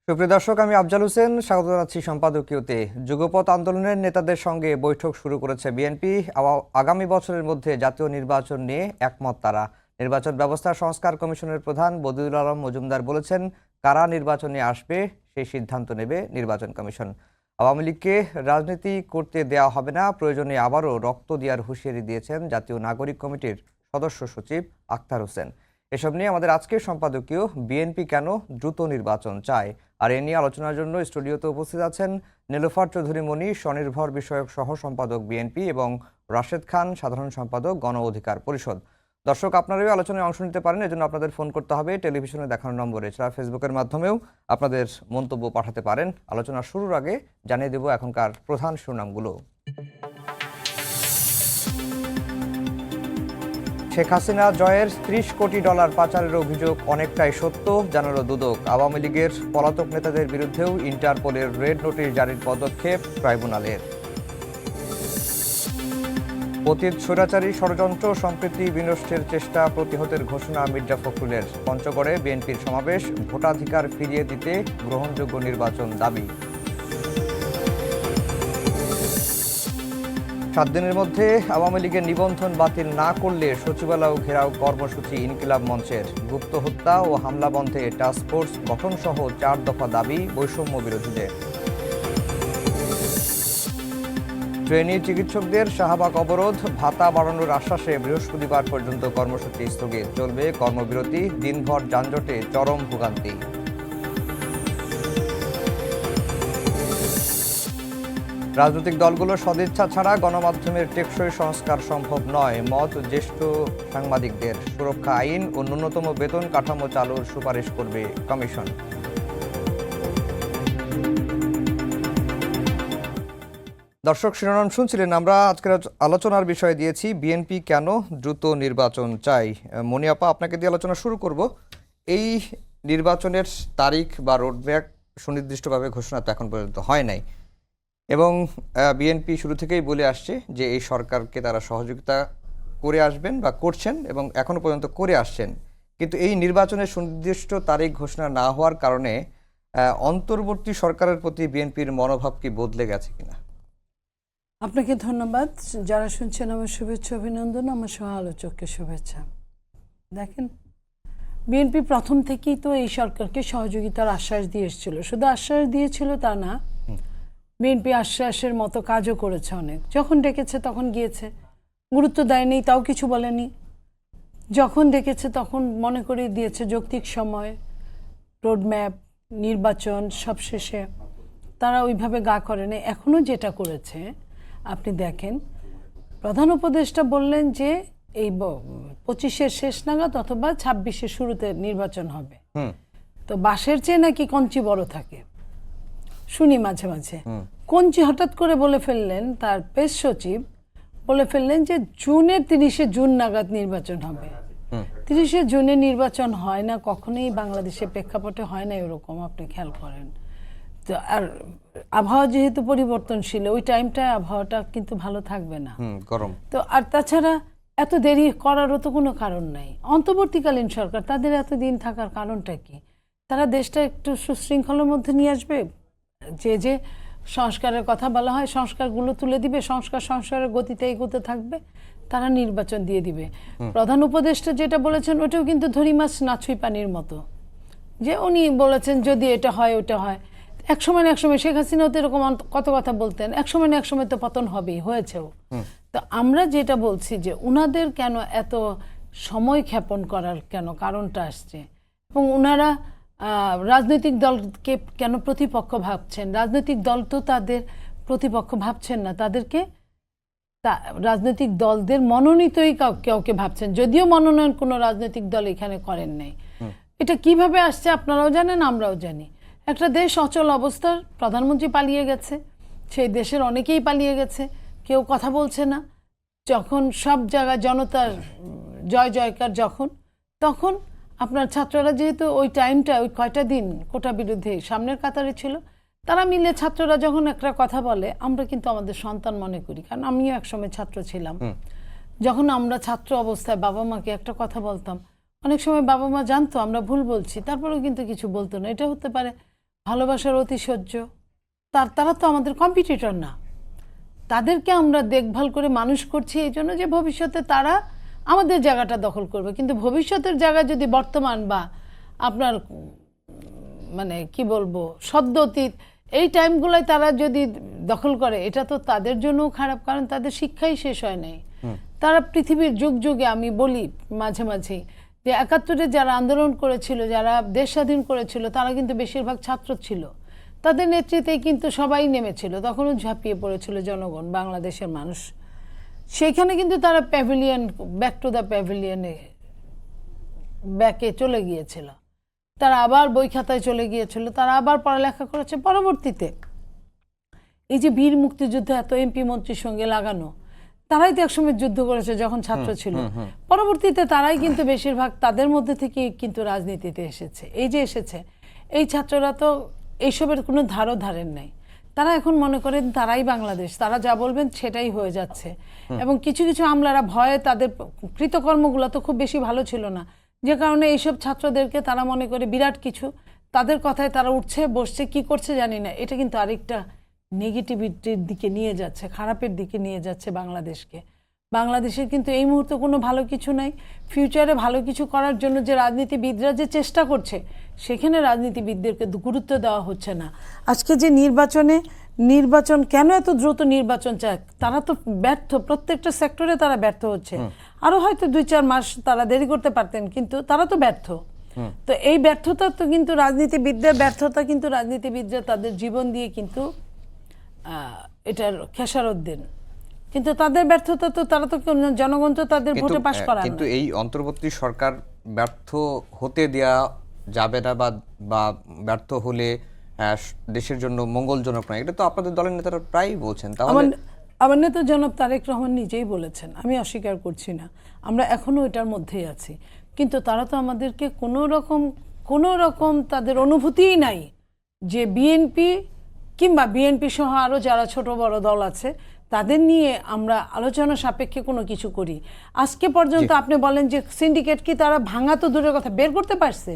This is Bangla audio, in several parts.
সুপ্রিয় দর্শক, আমি আফজাল হোসেন স্বাগত জানাচ্ছি সম্পাদকীয়তে। যুগপৎ আন্দোলনের নেতাদের সঙ্গে বৈঠক শুরু করেছে বিএনপি। আগামী বছরের মধ্যে জাতীয় নির্বাচন নিয়ে একমত তারা। নির্বাচন ব্যবস্থা সংস্কার কমিশনের প্রধান বদিউল আলম মজুমদার বলেছেন, কারা নির্বাচনে আসবে সেই সিদ্ধান্ত নেবে নির্বাচন কমিশন। আওয়ামী লীগকে রাজনীতি করতে দেওয়া হবে না, প্রয়োজনে আবারও রক্ত দেওয়ার হুঁশিয়ারি দিয়েছেন জাতীয় নাগরিক কমিটির সদস্য সচিব আখতার হোসেন। এসব নিয়ে আমাদের আজকের সম্পাদকীয় বিএনপি কেন দ্রুত নির্বাচন চায়, আর এ নিয়ে আলোচনার জন্য স্টুডিওতে উপস্থিত আছেন নীলুফার চৌধুরী মনি, স্বনির্ভর বিষয়ক সহ সম্পাদক বিএনপি, এবং রাশেদ খান, সাধারণ সম্পাদক গণ অধিকার পরিষদ। দর্শক, আপনারাও আলোচনায় অংশ নিতে পারেন, এজন্য আপনাদের ফোন করতে হবে টেলিভিশনে দেখানো নম্বরে। এছাড়া ফেসবুকের মাধ্যমেও আপনাদের মন্তব্য পাঠাতে পারেন। আলোচনা শুরুর আগে জানিয়ে দেব এখনকার প্রধান শিরোনামগুলো। শেখ হাসিনা জয়ের 30 কোটি ডলার পাচারের অভিযোগ অনেকটাই সত্য, জানালো দুদক। আওয়ামী লীগের পলাতক নেতাদের বিরুদ্ধেও ইন্টারপোলের রেড নোটিশ জারির পদক্ষেপ ট্রাইব্যুনালের। পতিত স্বৈরাচারী ষড়যন্ত্র সম্প্রীতি বিনষ্টের চেষ্টা প্রতিহতের ঘোষণা মির্জা ফখরুলের। পঞ্চগড়ে বিএনপির সমাবেশ, ভোটাধিকার ফিরিয়ে দিতে গ্রহণযোগ্য নির্বাচন দাবি। 7 দিনের মধ্যে আওয়ামী লীগের নিবন্ধন বাতিল না করলে সচিবালয় ঘেরাও কর্মসূচি ইনকিলাব মঞ্চের। গুপ্ত হত্যা ও হামলা বন্ধে টাস্কফোর্স গঠন সহ 4 দফা দাবি বৈষম্য বিরোধীদের। ট্রেনি চিকিৎসকদের শাহবাগ অবরোধ, ভাতা বাড়ানোর আশ্বাসে বৃহস্পতিবার পর্যন্ত কর্মসূচি স্থগিত। চলবে কর্মবিরতি, দিনভর যানজটে চরম ভোগান্তি। রাজনৈতিক দলগুলোর সদিচ্ছা ছাড়া গণমাধ্যমের টেকসই সংস্কার সম্ভব নয়, মত জ্যেষ্ঠ সাংবাদিকদের। সুরক্ষা আইন ও ন্যূনতম বেতন কাঠামো চালুর সুপারিশ করবে কমিশন। দর্শক, শিরোনাম শুনছিলেন। আমরা আজকের আলোচনার বিষয় দিয়েছি বিএনপি কেন দ্রুত নির্বাচন চাই। মনিয়াপা, আপনাকে দিয়ে আলোচনা শুরু করব। এই নির্বাচনের তারিখ বা রোডম্যাপ সুনির্দিষ্টভাবে ঘোষণা তো এখন পর্যন্ত হয় নাই, এবং বিএনপি শুরু থেকেই বলে আসছে যে এই সরকারকে তারা সহযোগিতা করে আসবেন বা করছেন, এবং এখনো পর্যন্ত করে আসছেন। কিন্তু এই নির্বাচনের সুনির্দিষ্ট তারিখ ঘোষণা না হওয়ার কারণে অন্তর্বর্তী সরকারের প্রতি বিএনপির মনোভাব কি বদলে গেছে কিনা? আপনাকে ধন্যবাদ। যারা শুনছেন আমার শুভেচ্ছা অভিনন্দন, আমার সহ আলোচককে শুভেচ্ছা। দেখেন, বিএনপি প্রথম থেকেই তো এই সরকারকে সহযোগিতার আশ্বাস দিয়ে এসেছিল। শুধু আশ্বাস দিয়েছিল তা না, বিএনপি আশ্বাসের মতো কাজও করেছে অনেক। যখন ডেকেছে তখন গিয়েছে, গুরুত্ব দেয়নি তাও কিছু বলেনি। যখন ডেকেছে তখন মনে করিয়ে দিয়েছে যৌক্তিক সময়, রোডম্যাপ, নির্বাচন, সবশেষে তারা ওইভাবে গা করেনি। এখনও যেটা করেছে আপনি দেখেন, প্রধান উপদেষ্টা বললেন যে এই 25-এর শেষ নাগাদ অথবা 26-এর শুরুতে নির্বাচন হবে। তো বাঁশের চেয়ে নাকি কঞ্চি বড় থাকে, শুনি মাঝে মাঝে। কঞ্চি হঠাৎ করে বলে ফেললেন, তার প্রেস সচিব বলে ফেললেন যে 30 জুন নাগাদ নির্বাচন হবে। 30 জুনে নির্বাচন হয় না কখনোই, বাংলাদেশের প্রেক্ষাপটে হয় না এরকম, আপনি খেয়াল করেন তো। আর আবহাওয়া যেহেতু পরিবর্তনশীল, ওই টাইমটায় আবহাওয়াটা কিন্তু ভালো থাকবে না, গরম তো। আর তাছাড়া এত দেরি করারও তো কোনো কারণ নাই। অন্তর্বর্তীকালীন সরকার, তাদের এত দিন থাকার কারণটা কি? তারা দেশটা একটু সুশৃঙ্খলের মধ্যে নিয়ে আসবে। যে সংস্কারের কথা বলা হয়, সংস্কারগুলো তুলে দিবে, সংস্কারের গতিতে এগোতে থাকবে, তারা নির্বাচন দিয়ে দিবে। প্রধান উপদেষ্টা যেটা বলেছেন ওটাও কিন্তু ধরি মাছ নাছুই পানির মতো, যে উনি বলেছেন যদি এটা হয় ওটা হয়। এক সময় না এক সময় শেখ হাসিনাও তো এরকম কত কথা বলতেন, এক সময় না এক সময় তো পতন হবেই, হয়েছেও। তো আমরা যেটা বলছি যে উনাদের কেন এত সময় ক্ষেপণ করার কেন কারণটা আসছে, এবং উনারা রাজনৈতিক দলকে কেন প্রতিপক্ষ ভাবছেন। রাজনৈতিক দল তো তাদের প্রতিপক্ষ ভাবছেন না, তাদেরকে রাজনৈতিক দলদের মনোনীতই কাউকে ভাবছেন, যদিও মনোনয়ন কোনো রাজনৈতিক দল এখানে করেন নাই। এটা কিভাবে আসছে আপনারাও জানেন, আমরাও জানি। একটা দেশ অচল অবস্থার, প্রধানমন্ত্রী পালিয়ে গেছে, সেই দেশের অনেকেই পালিয়ে গেছে, কেউ কথা বলছে না। যখন সব জায়গায় জনতার জয় জয়কার, তখন আপনার ছাত্ররা যেহেতু ওই টাইমটা, ওই কয়টা দিন কোটা বিরুদ্ধে সামনের কাতারে ছিল, তারা মিলে ছাত্ররা যখন একটা কথা বলে, আমরা কিন্তু আমাদের সন্তান মনে করি। কারণ আমিও একসময় ছাত্র ছিলাম। যখন আমরা ছাত্র অবস্থায় বাবা মাকে একটা কথা বলতাম, অনেক সময় বাবা মা জানতো আমরা ভুল বলছি, তারপরেও কিন্তু কিছু বলতো না। এটা হতে পারে ভালোবাসার অতিশয্য, তারা তো আমাদের কম্পিটিটর না। তাদেরকে আমরা দেখভাল করে মানুষ করছি এই জন্য যে ভবিষ্যতে তারা আমাদের জায়গাটা দখল করবে, কিন্তু ভবিষ্যতের জায়গা যদি বর্তমান বা আপনার মানে কি বলবো সদ্য অতীত এই টাইমগুলোয় তারা যদি দখল করে, এটা তো তাদের জন্যও খারাপ, কারণ তাদের শিক্ষাই শেষ হয় নাই। তারা পৃথিবীর যুগ যুগে, আমি বলি মাঝে মাঝেই যে ৭১-এ যারা আন্দোলন করেছিল, যারা দেশ স্বাধীন করেছিল, তারা কিন্তু বেশিরভাগ ছাত্র ছিল। তাদের নেতৃত্বেই কিন্তু সবাই নেমেছিল, তখনও ঝাঁপিয়ে পড়েছিল জনগণ, বাংলাদেশের মানুষ। সেখানে কিন্তু তারা প্যাভিলিয়ন, ব্যাক টু দ্য প্যাভিলিয়নে ব্যাকে চলে গিয়েছিল, তারা আবার বই খাতায় চলে গিয়েছিল, তারা আবার পড়ালেখা করেছে। পরবর্তীতে এই যে বীর মুক্তিযুদ্ধ এত এমপি মন্ত্রীর সঙ্গে লাগানো, তারাই তো একসময় যুদ্ধ করেছে যখন ছাত্র ছিল। পরবর্তীতে তারাই কিন্তু বেশিরভাগ তাদের মধ্যে থেকে কিন্তু রাজনীতিতে এসেছে। এই যে এসেছে, এই ছাত্ররা তো এইসবের কোনো ধারও ধারেন নাই। তারা এখন মনে করেন তারাই বাংলাদেশ, তারা যা বলবেন সেটাই হয়ে যাচ্ছে। এবং কিছু কিছু আমলারা ভয়ে, তাদের কৃতকর্মগুলো তো খুব বেশি ভালো ছিল না, যে কারণে এইসব ছাত্রদেরকে তারা মনে করে বিরাট কিছু, তাদের কথায় তারা উঠছে বসছে, কি করছে জানি না। এটা কিন্তু আরেকটা নেগেটিভিটির দিকে নিয়ে যাচ্ছে, খারাপের দিকে নিয়ে যাচ্ছে বাংলাদেশকে। বাংলাদেশের কিন্তু এই মুহূর্তে কোনো ভালো কিছু নাই। ফিউচারে ভালো কিছু করার জন্য যে রাজনীতিবিদরা যে চেষ্টা করছে, সেখানে রাজনীতিবিদদেরকে গুরুত্ব দেওয়া হচ্ছে না। আজকে যে নির্বাচন কেন এত দ্রুত নির্বাচন চায়, তারা তো ব্যর্থ, প্রত্যেকটা সেক্টরে তারা ব্যর্থ হচ্ছে। আরো হয়তো ২-৪ মাস তারা দেরি করতে পারতেন, কিন্তু তারা তো ব্যর্থ। তো এই ব্যর্থতা তো কিন্তু রাজনীতিবিদদের ব্যর্থতা, কিন্তু রাজনীতিবিদরা তাদের জীবন দিয়ে কিন্তু এটার খেসারত দেন, কিন্তু তাদের ব্যর্থতা তো, তারা তো জনগণ তো তাদের ভোটে পাশ করান। কিন্তু এই অন্তর্বর্তী সরকার ব্যর্থ হতে দেয়া যাবে না, বা ব্যর্থ হলে দেশের জন্য মঙ্গলজনক নয়, এটা তো আপনাদের দলের নেতারা প্রায়ই বলছেন। তাহলে আমার নেতা জনাব তারেক রহমান নিজেই বলেছেন, আমি অস্বীকার করছি না, আমরা এখনো এটার মধ্যেই আছি। কিন্তু তারা তো আমাদেরকে কোনো রকম তাদের অনুভূতিই নাই যে বিএনপি কিংবা বিএনপি সহ আরও যারা ছোট বড় দল আছে তাদের নিয়ে আমরা আলোচনা সাপেক্ষে কোনো কিছু করি। আজকে পর্যন্ত আপনি বলেন যে সিন্ডিকেট কি তারা ভাঙা তো দূরের কথা, বের করতে পারছে?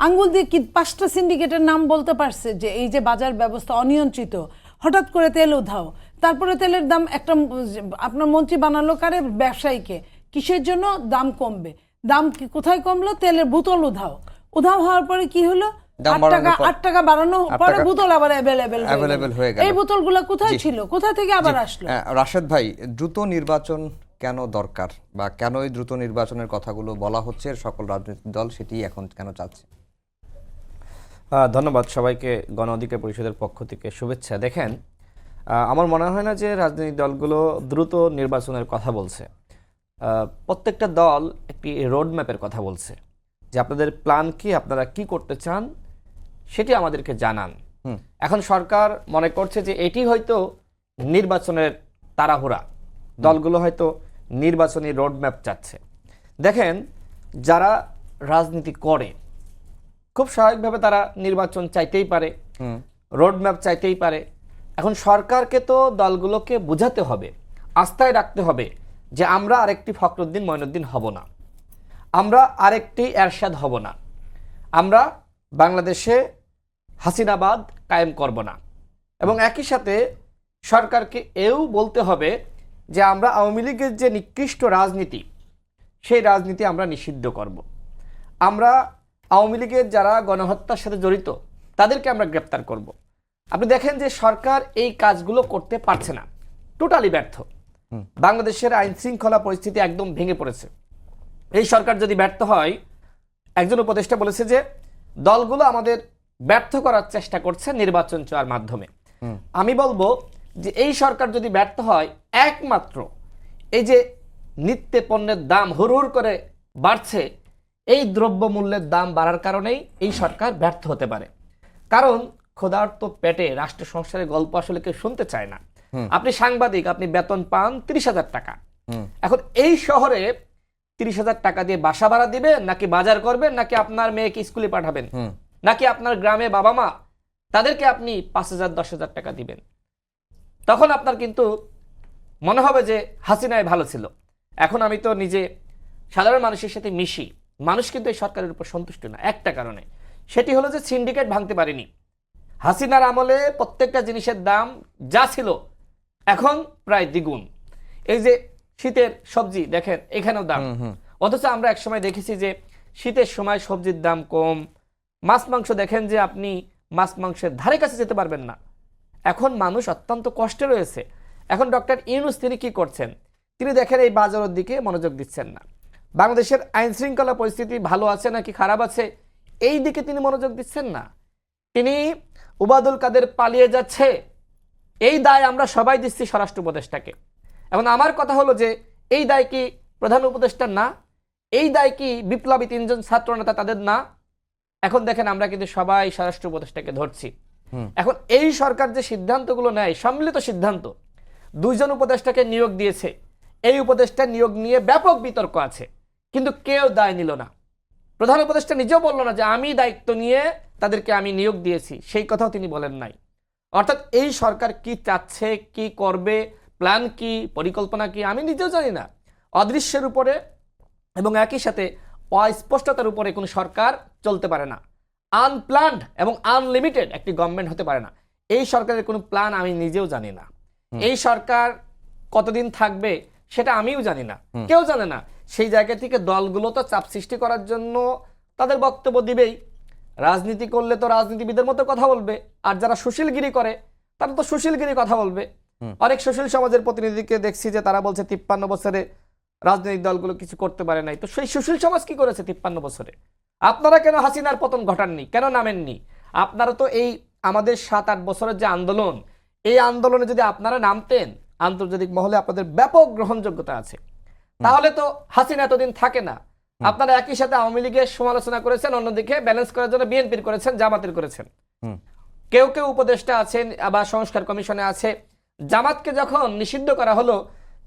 আঙ্গুল দিয়ে কি 5টা সিন্ডিকেটের নাম বলতে পারছে? যে এই যে বাজার ব্যবস্থা অনিয়ন্ত্রিত, হঠাৎ করে তেল উধাও, তারপরে তেলের দাম একটা আপনার মন্ত্রী বানালো কারে, ব্যবসায়ীকে, কিসের জন্য? দাম কমবে। দাম কোথায় কমলো? তেলের বোতল উধাও হওয়ার পরে কি হলো? 8 টাকা বাড়ানো পরে বোতল আবার অ্যাভেলেবেল হয়ে গেল। এই বোতলগুলো কোথায় ছিল, কোথা থেকে আবার আসলো? রাশেদ ভাই, দ্রুত নির্বাচন কেন দরকার, বা কেন এই দ্রুত নির্বাচনের কথাগুলো বলা হচ্ছে সকল রাজনৈতিক দল, সেটি এখন কেন চাচ্ছে? ধন্যবাদ সবাইকে, গণ অধিকার পরিষদের পক্ষ থেকে শুভেচ্ছা। দেখেন, আমার মনে হয় না যে রাজনৈতিক দলগুলো দ্রুত নির্বাচনের কথা বলছে। প্রত্যেকটা দল একটি রোড ম্যাপের কথা বলছে, যে আপনাদের প্ল্যান কি, আপনারা কি করতে চান সেটি আমাদেরকে জানান। এখন সরকার মনে করছে যে এটি হয়তো নির্বাচনের তাড়াহুড়া, দলগুলো হয়তো নির্বাচনী রোড ম্যাপ চাচ্ছে। দেখেন, যারা রাজনীতি করে খুব স্বাভাবিকভাবে তারা নির্বাচন চাইতেই পারে, রোড ম্যাপ চাইতেই পারে। এখন সরকারকে তো দলগুলোকে বোঝাতে হবে, আস্থায় রাখতে হবে যে আমরা আরেকটি ফখরুদ্দিন মঈনুদ্দিন হব না, আমরা আরেকটি এরশাদ হব না, আমরা বাংলাদেশে হাসিনাবাদ কায়েম করব না। এবং একই সাথে সরকারকে এও বলতে হবে যে আমরা আওয়ামী লীগের যে নিকৃষ্ট রাজনীতি, সেই রাজনীতি আমরা নিষিদ্ধ করব। আমরা আওয়ামী লীগের যারা গণহত্যার সাথে জড়িত তাদেরকে আমরা গ্রেপ্তার করব। আপনি দেখেন যে সরকার এই কাজগুলো করতে পারছে না, টোটালি ব্যর্থ। বাংলাদেশের আইন শৃঙ্খলা পরিস্থিতি একদম ভেঙে পড়েছে। এই সরকার যদি ব্যর্থ হয়, একজন উপদেষ্টা বলেছে যে দলগুলো আমাদের ব্যর্থ করার চেষ্টা করছে নির্বাচন চাওয়ার মাধ্যমে। আমি বলবো যে এই সরকার যদি ব্যর্থ হয়, একমাত্র এই যে নিত্য পণ্যের দাম হুড় করে বাড়ছে, এই দ্রব্যমূল্যের দাম বাড়ার কারণেই এই সরকার ব্যর্থ হতে পারে। কারণ ক্ষুধার্ত পেটে রাষ্ট্র সংসারের গল্প আসলে কেউ শুনতে চায় না। আপনি সাংবাদিক, আপনি বেতন পান 30,000 টাকা। এখন এই শহরে 30,000 টাকা দিয়ে বাসা ভাড়া দিবেন, নাকি বাজার করবেন, নাকি আপনার মেয়েকে স্কুলে পাঠাবেন, নাকি আপনার গ্রামে বাবা মা তাদেরকে আপনি 5,000 10,000 টাকা দিবেন? তখন আপনার কিন্তু মনে হবে যে হাসিনাই ভালো ছিল। এখন আমি তো নিজে সাধারণ মানুষের সাথে মিশি, মানুষ কিন্তু এই সরকারের উপর সন্তুষ্ট না একটা কারণে, সেটি হলো যে সিন্ডিকেট ভাঙতে পারেনি। হাসিনার আমলে প্রত্যেকটা জিনিসের দাম যা ছিল এখন প্রায় দ্বিগুণ। এই যে শীতের সবজি দেখেন এখানেও দাম, অথচ আমরা একসময় দেখেছি যে শীতের সময় সবজির দাম কম, মাছ মাংস দেখেন যে আপনি মাছ মাংসের ধারে কাছে যেতে পারবেন না। এখন মানুষ অত্যন্ত কষ্টে রয়েছে। এখন ডক্টর ইউনূস তিনি কি করছেন? তিনি দেখেন এই বাজারের দিকে মনোযোগ দিচ্ছেন না। বাংলাদেশের আইন শৃঙ্খলা পরিস্থিতি ভালো আছে নাকি খারাপ আছে এই দিকে তিনি মনোযোগ দিচ্ছেন না। তিনি উবাদুল কাদের পালিয়ে যাচ্ছে, এই দায় আমরা সবাই দিচ্ছি স্বরাষ্ট্র উপদেষ্টাকে। এখন আমার কথা হলো যে এই দায় কি প্রধান উপদেষ্টার না? এই দায় কি বিপ্লবী 3 জন ছাত্র নেতা তাদের না? এখন দেখেন আমরা কিন্তু সবাই স্বরাষ্ট্র উপদেষ্টাকে ধরছি। এখন এই সরকার যে সিদ্ধান্তগুলো নেয় সম্মিলিত সিদ্ধান্ত, 2 জন উপদেষ্টাকে নিয়োগ দিয়েছে, এই উপদেষ্টা নিয়োগ নিয়ে ব্যাপক বিতর্ক আছে, কিন্তু কেউ দায় নিল না। প্রধান উপদেষ্টা নিজেও বলল না যে আমি দায়িত্ব নিয়ে তাদেরকে আমি নিয়োগ দিয়েছি, সেই কথাও তিনি বলেন নাই। অর্থাৎ এই সরকার কি চাচ্ছে, কি করবে, প্ল্যান কি, পরিকল্পনা কি আমি নিজেও জানি না। অদৃশ্যের উপরে এবং একই সাথে অস্পষ্টতার উপরে কোনো সরকার চলতে পারে না। আনপ্ল্যান্ড এবং আনলিমিটেড একটি গভর্নমেন্ট হতে পারে না। এই সরকারের কোনো প্ল্যান আমি নিজেও জানি না। এই সরকার কতদিন থাকবে সেটা আমিও জানি না, কেউ জানে না। সেই জায়গা থেকে দলগুলো তো চাপ সৃষ্টি করার জন্য তাদের বক্তব্য দিবেই। রাজনীতি করলে তো রাজনীতিবিদের মতো কথা বলবে, আর যারা সুশীলগিরি করে তারা তো সুশীলগিরি কথা বলবে। অনেক সুশীল সমাজের প্রতিনিধিকে দেখছি যে তারা বলছে 53 বছরে রাজনৈতিক দলগুলো কিছু করতে পারে নাই। তো সেই সুশীল সমাজ কি করেছে 53 বছরে? আপনারা কেন হাসিনার পতন ঘটাননি, কেন নামেননি? আপনারা তো এই আমাদের 7-8 বছরের যে আন্দোলন, এই আন্দোলনে যদি আপনারা নামতেন, আন্তর্জাতিক মহলে আপনাদের ব্যাপক গ্রহণযোগ্যতা আছে, তাহলে তো হাসিনা এতদিন থাকে না। আপনারা একই সাথে আওয়ামী লীগের সমালোচনা করেছেন, অন্যদিকে ব্যালেন্স করার জন্য বিএনপির করেছেন, জামাতের করেছেন। কেউ কেউ উপদেষ্টা আছেন আবার সংস্কার কমিশনে আছে। জামাতকে যখন নিষিদ্ধ করা হলো,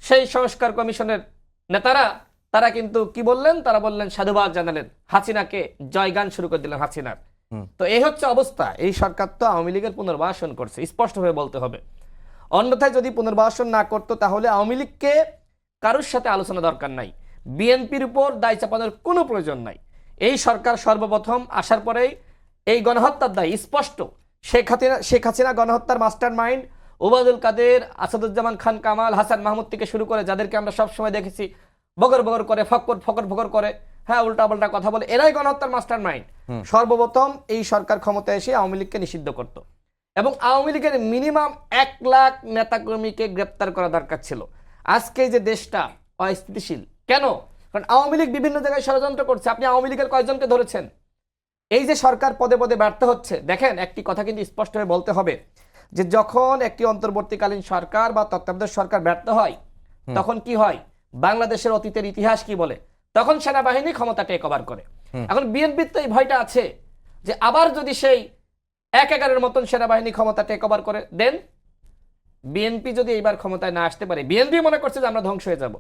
সেই সংস্কার কমিশনের নেতারা তারা কিন্তু কি বললেন? তারা বললেন, সাধুবাদ জানালেন, হাসিনাকে জয়গান শুরু করে দিলেন হাসিনার। তো এই হচ্ছে অবস্থা। এই সরকার তো আওয়ামী লীগের পুনর্বাসন করছে, স্পষ্টভাবে বলতে হবে। অন্যথায় যদি পুনর্বাসন না করতো তাহলে আওয়ামী লীগকে কারোর সাথে আলোচনা দরকার নাই, বিএনপির উপর দায় চাপানোর কোনো প্রয়োজন নাই। এই সরকার সর্বপ্রথম আসার পরেই এই গণহত্যার দায় স্পষ্ট। শেখ হাসিনা গণহত্যার মাস্টার মাইন্ড ওবায়দুল কাদের, আসাদুজ্জামান খান কামাল, হাসান মাহমুদ থেকে শুরু করে যাদেরকে আমরা সবসময় দেখেছি বগর বগর করে, ফকর করে, হ্যাঁ উল্টা পাল্টা কথা বলে, এরাই গণহত্যার মাস্টার মাইন্ড। সর্বপ্রথম এই সরকার ক্ষমতায় এসে আওয়ামী লীগকে নিষিদ্ধ করত, এবং আওয়ামী লীগের মিনিমাম 1 লাখ নেতাকর্মীকে গ্রেপ্তার করা দরকার ছিল। আজকে যে দেশটা অস্থিতিশীল কেন? কারণ আওয়ামী লীগ বিভিন্ন জায়গায় ষড়যন্ত্র করছে। আপনি আওয়ামী লীগের কয়জনকে ধরেছেন? এই যে সরকার পদে পদে ব্যর্থ হচ্ছে, দেখেন একটি কথা কিন্তু স্পষ্টভাবে বলতে হবে যে যখন একটি অন্তর্বর্তীকালীন সরকার বা তত্ত্বাবধায়ক সরকার ব্যর্থ হয় তখন কি হয়? বাংলাদেশের অতীতের ইতিহাস কি বলে? তখন সেনাবাহিনী ক্ষমতা টেক ওভার করে। এখন বিএনপির তো এই ভয়টা আছে যে আবার যদি সেই 1-11-এর মতন সেনাবাহিনী ক্ষমতা টেক ওভার করে দেন, বিএনপি যদি এইবার ক্ষমতায় না আসতে পারে, বিএনপি মনে করছে যে আমরা ধ্বংস হয়ে যাব।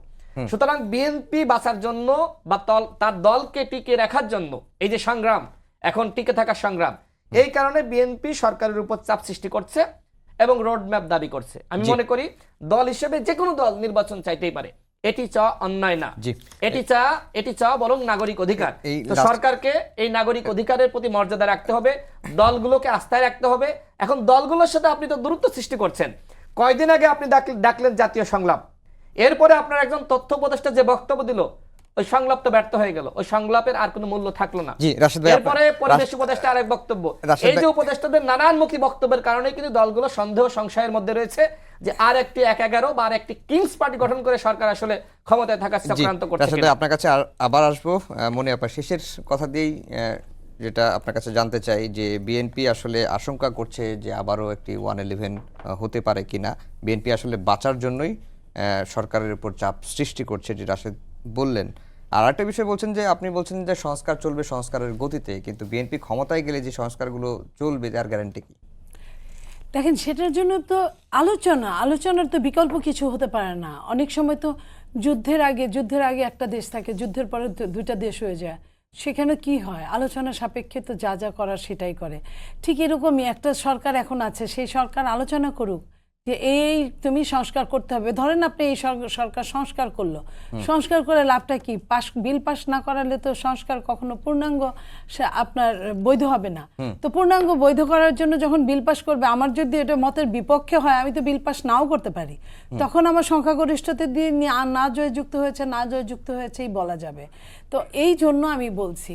সুতরাং বিএনপি বাঁচার জন্য বা তার দলকে টিকে রাখার জন্য এই যে সংগ্রাম, এখন টিকে থাকার সংগ্রাম, এই কারণে বিএনপি সরকারের উপর চাপ সৃষ্টি করছে এবং রোড ম্যাপ দাবি করছে। আমি মনে করি দল হিসেবে যে কোনো দল নির্বাচন চাইতেই পারে, এটি চাওয়া অন্যায় না, এটি চাওয়া বরং নাগরিক অধিকার। তো সরকারকে এই নাগরিক অধিকারের প্রতি মর্যাদা রাখতে হবে, দলগুলোকে আস্থায় রাখতে হবে। এখন দলগুলোর সাথে আপনি তো দূরত্ব সৃষ্টি করছেন। কয়দিন আগে আপনি ডাকলেন জাতীয় সংলাপ, এরপরে আপনার একজন তথ্য উপদেষ্টা যে বক্তব্য দিল, ওই সংলাপ তো ব্যর্থ হয়ে গেল, ওই সংলাপের আর কোনো মূল্য থাকলো না। এরপরে পরিবেশ উপদেষ্টা আরেক বক্তব্য। এই যে উপদেষ্টাদের নানানমুখী বক্তব্যের কারণে কিন্তু দলগুলো সন্দেহ সংশয়ের মধ্যে রয়েছে যে আর একটি 1-11 বা আর একটি কিংস পার্টি গঠন করে সরকার আসলে ক্ষমতায় থাকার চক্রান্ত করছে। আপনার কাছে আবার আসবো মনে আপনার শেষের কথা দিয়েই যেটা আপনার কাছে জানতে চাই যে বিএনপি আসলে আশঙ্কা করছে যে আবারও একটি 111 হতে পারে কিনা। বিএনপি আসলে বাঁচার জন্যই সরকারের উপর চাপ সৃষ্টি করছে, যেটা আসলে বললেন। আর একটা বিষয় বলছেন যে আপনি বলছেন যে সংস্কার চলবে সংস্কারের গতিতে, কিন্তু বিএনপি ক্ষমতায় গেলে যে সংস্কারগুলো চলবে তার গ্যারান্টি কি? দেখেন, সেটার জন্য তো আলোচনার তো বিকল্প কিছু হতে পারে না। অনেক সময় তো যুদ্ধের আগে একটা দেশ থাকে, যুদ্ধের পরে 2টা দেশ হয়ে যায়। সেখানে কি হয়? আলোচনা সাপেক্ষে তো যা করার সেটাই করে। ঠিক এরকমই একটা সরকার এখন আছে, সেই সরকার আলোচনা করুক, যে এই তুমি সংস্কার করতে হবে। ধরেন আপনি এই সরকার সংস্কার করলো, সংস্কার করে লাভটা কি? বিল পাস না করালে তো সংস্কার কখনো পূর্ণাঙ্গ আপনার বৈধ হবে না। তো পূর্ণাঙ্গ বৈধ করার জন্য যখন বিল পাস করবে, আমার যদি এটা মতের বিপক্ষে হয়, আমি তো বিল পাস নাও করতে পারি, তখন আমার সংখ্যাগরিষ্ঠতা দিয়ে না জয়যুক্ত হয়েছে না জয়যুক্ত হয়েছেই বলা যাবে। তো এই জন্য আমি বলছি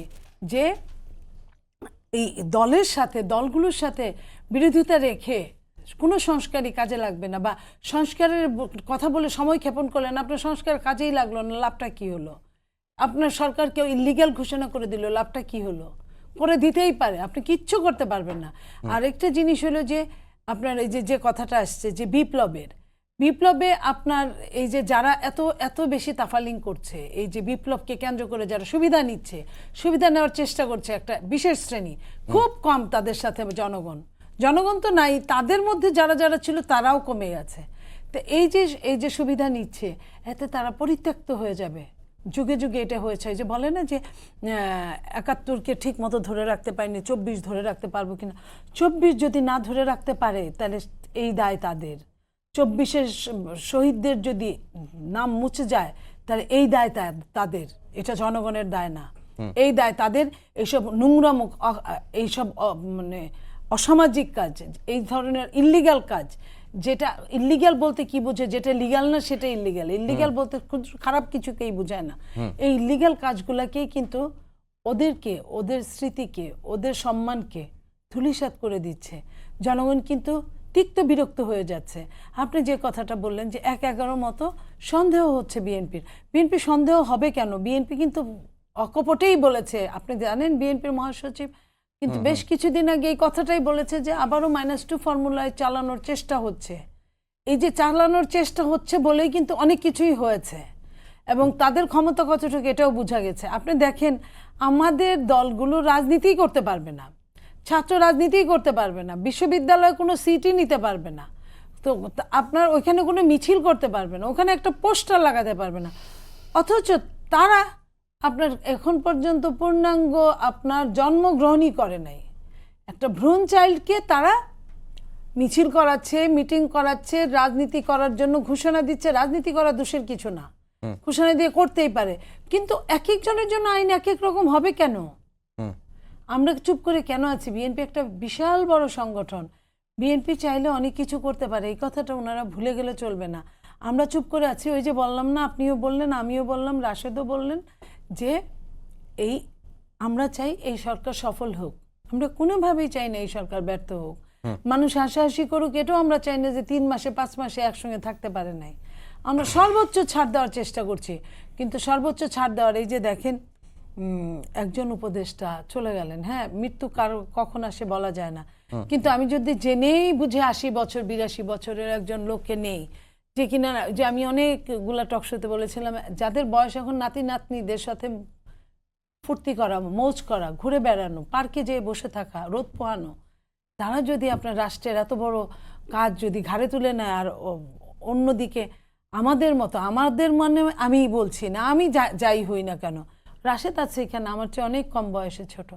যে এই দলগুলোর সাথে বিরোধিতা রেখে কোনো সংস্কারই কাজে লাগবে না, বা সংস্কারের কথা বলে সময় ক্ষেপণ করলেন, আপনার সংস্কার কাজেই লাগলো না, লাভটা কি হলো? আপনার সরকার কেউ ইলিগ্যাল ঘোষণা করে দিল, লাভটা কি হলো? করে দিতেই পারে, আপনি কিচ্ছু করতে পারবেন না। আর একটা জিনিস হলো যে আপনার এই যে কথাটা আসছে যে বিপ্লবে আপনার এই যে যারা এত বেশি তাফালিং করছে, এই যে বিপ্লবকে কেন্দ্র করে যারা সুবিধা নিচ্ছে, সুবিধা নেওয়ার চেষ্টা করছে একটা বিশেষ শ্রেণী, খুব কম তাদের সাথে জনগণ তো নাই, তাদের মধ্যে যারা ছিল তারাও কমে গেছে। তো এই যে সুবিধা নিচ্ছে, এতে তারা পরিত্যক্ত হয়ে যাবে। যুগে যুগে এটা হয়েছে, যে বলে না যে ৭১কে ঠিক মতো ধরে রাখতে পারিনি, ২৪ ধরে রাখতে পারবো কিনা। ২৪ যদি না ধরে রাখতে পারে তাহলে এই দায় তাদের। ২৪-এর শহীদদের যদি নাম মুছে যায় তাহলে এই দায় তাদের, এটা জনগণের দায় না। এই দায় তাদের। এইসব নোংরাম, এইসব মানে অসামাজিক কাজ, এই ধরনের ইল্লিগাল কাজ, যেটা ইল্লিগাল বলতে কি বোঝে, যেটা লিগাল না সেটা ইল্লিগাল। ইল্লিগাল বলতে খারাপ কিছুকেই বোঝায় না। এই ইল্লিগাল কাজগুলাকেই কিন্তু ওদের স্মৃতিকে, ওদের সম্মানকে ধূলিসাৎ করে দিচ্ছে। জনগণ কিন্তু তিক্ত বিরক্ত হয়ে যাচ্ছে। আপনি যে কথাটা বললেন যে ১/১১ মতো সন্দেহ হচ্ছে বিএনপি সন্দেহ হবে কেন? বিএনপি কিন্তু অকপটেই বলেছে, আপনি জানেন বিএনপির মহাসচিব কিন্তু বেশ কিছুদিন আগে এই কথাটাই বলেছে যে আবারও -2 ফর্মুলায় চালানোর চেষ্টা হচ্ছে। এই যে চালানোর চেষ্টা হচ্ছে বলেই কিন্তু অনেক কিছুই হয়েছে, এবং তাদের ক্ষমতা কতটুকু এটাও বোঝা গেছে। আপনি দেখেন, আমাদের দলগুলো রাজনীতি করতে পারবে না, ছাত্র রাজনীতি করতে পারবে না, বিশ্ববিদ্যালয়ে কোনো সিটই নিতে পারবে না, তো আপনার ওইখানে কোনো মিছিল করতে পারবে না, ওখানে একটা পোস্টার লাগাতে পারবে না। অথচ তারা আপনার এখন পর্যন্ত পূর্ণাঙ্গ আপনার জন্মগ্রহণই করে নাই। একটা ভ্রূণ চাইল্ডকে তারা মিছিল করাচ্ছে, মিটিং করাচ্ছে, রাজনীতি করার জন্য ঘোষণা দিচ্ছে। রাজনীতি করা দোষের কিছু না, ঘোষণা দিয়ে করতেই পারে, কিন্তু এক একজনের জন্য আইন এক এক রকম হবে কেন? আমরা চুপ করে কেন আছি? বিএনপি একটা বিশাল বড় সংগঠন, বিএনপি চাইলে অনেক কিছু করতে পারে, এই কথাটা ওনারা ভুলে গেলে চলবে না। আমরা চুপ করে আছি। ওই যে বললাম না, আপনিও বললেন, আমিও বললাম, রাশেদও বললেন, যে আমরা চাই এই সরকার সফল হোক, আমরা কোনোভাবেই চাই না এই সরকার ব্যর্থ হোক। মানুষ হাসাহাসি করুক, এটাও আমরা চাই না যে ৩ মাসে ৫ মাসে একসঙ্গে থাকতে পারে নাই। আমরা সর্বোচ্চ ছাড় দেওয়ার চেষ্টা করছি, কিন্তু সর্বোচ্চ ছাড় দেওয়ার, এই যে দেখেন একজন উপদেষ্টা চলে গেলেন, হ্যাঁ, মৃত্যু কখন আসে বলা যায় না, কিন্তু আমি যদি জেনেই বুঝে ৮০ বছর ৮২ বছরের একজন লোককে নেই, যে কিনা, যে আমি অনেকগুলা টকশোতে বলেছিলাম, যাদের বয়স এখন নাতি নাতনিদের সাথে ফুর্তি করা, মৌজ করা, ঘুরে বেড়ানো, পার্কে যেয়ে বসে থাকা, রোদ পোহানো, তারা যদি আপনার রাষ্ট্রের এত বড় কাজ যদি ঘাড়ে তুলে নেয়, আর অন্যদিকে আমাদের মতো, আমাদের মানে আমি বলছি না, আমি যাই হই না কেন, রাশেদ আছে এখানে আমার চেয়ে অনেক কম বয়সে ছোট,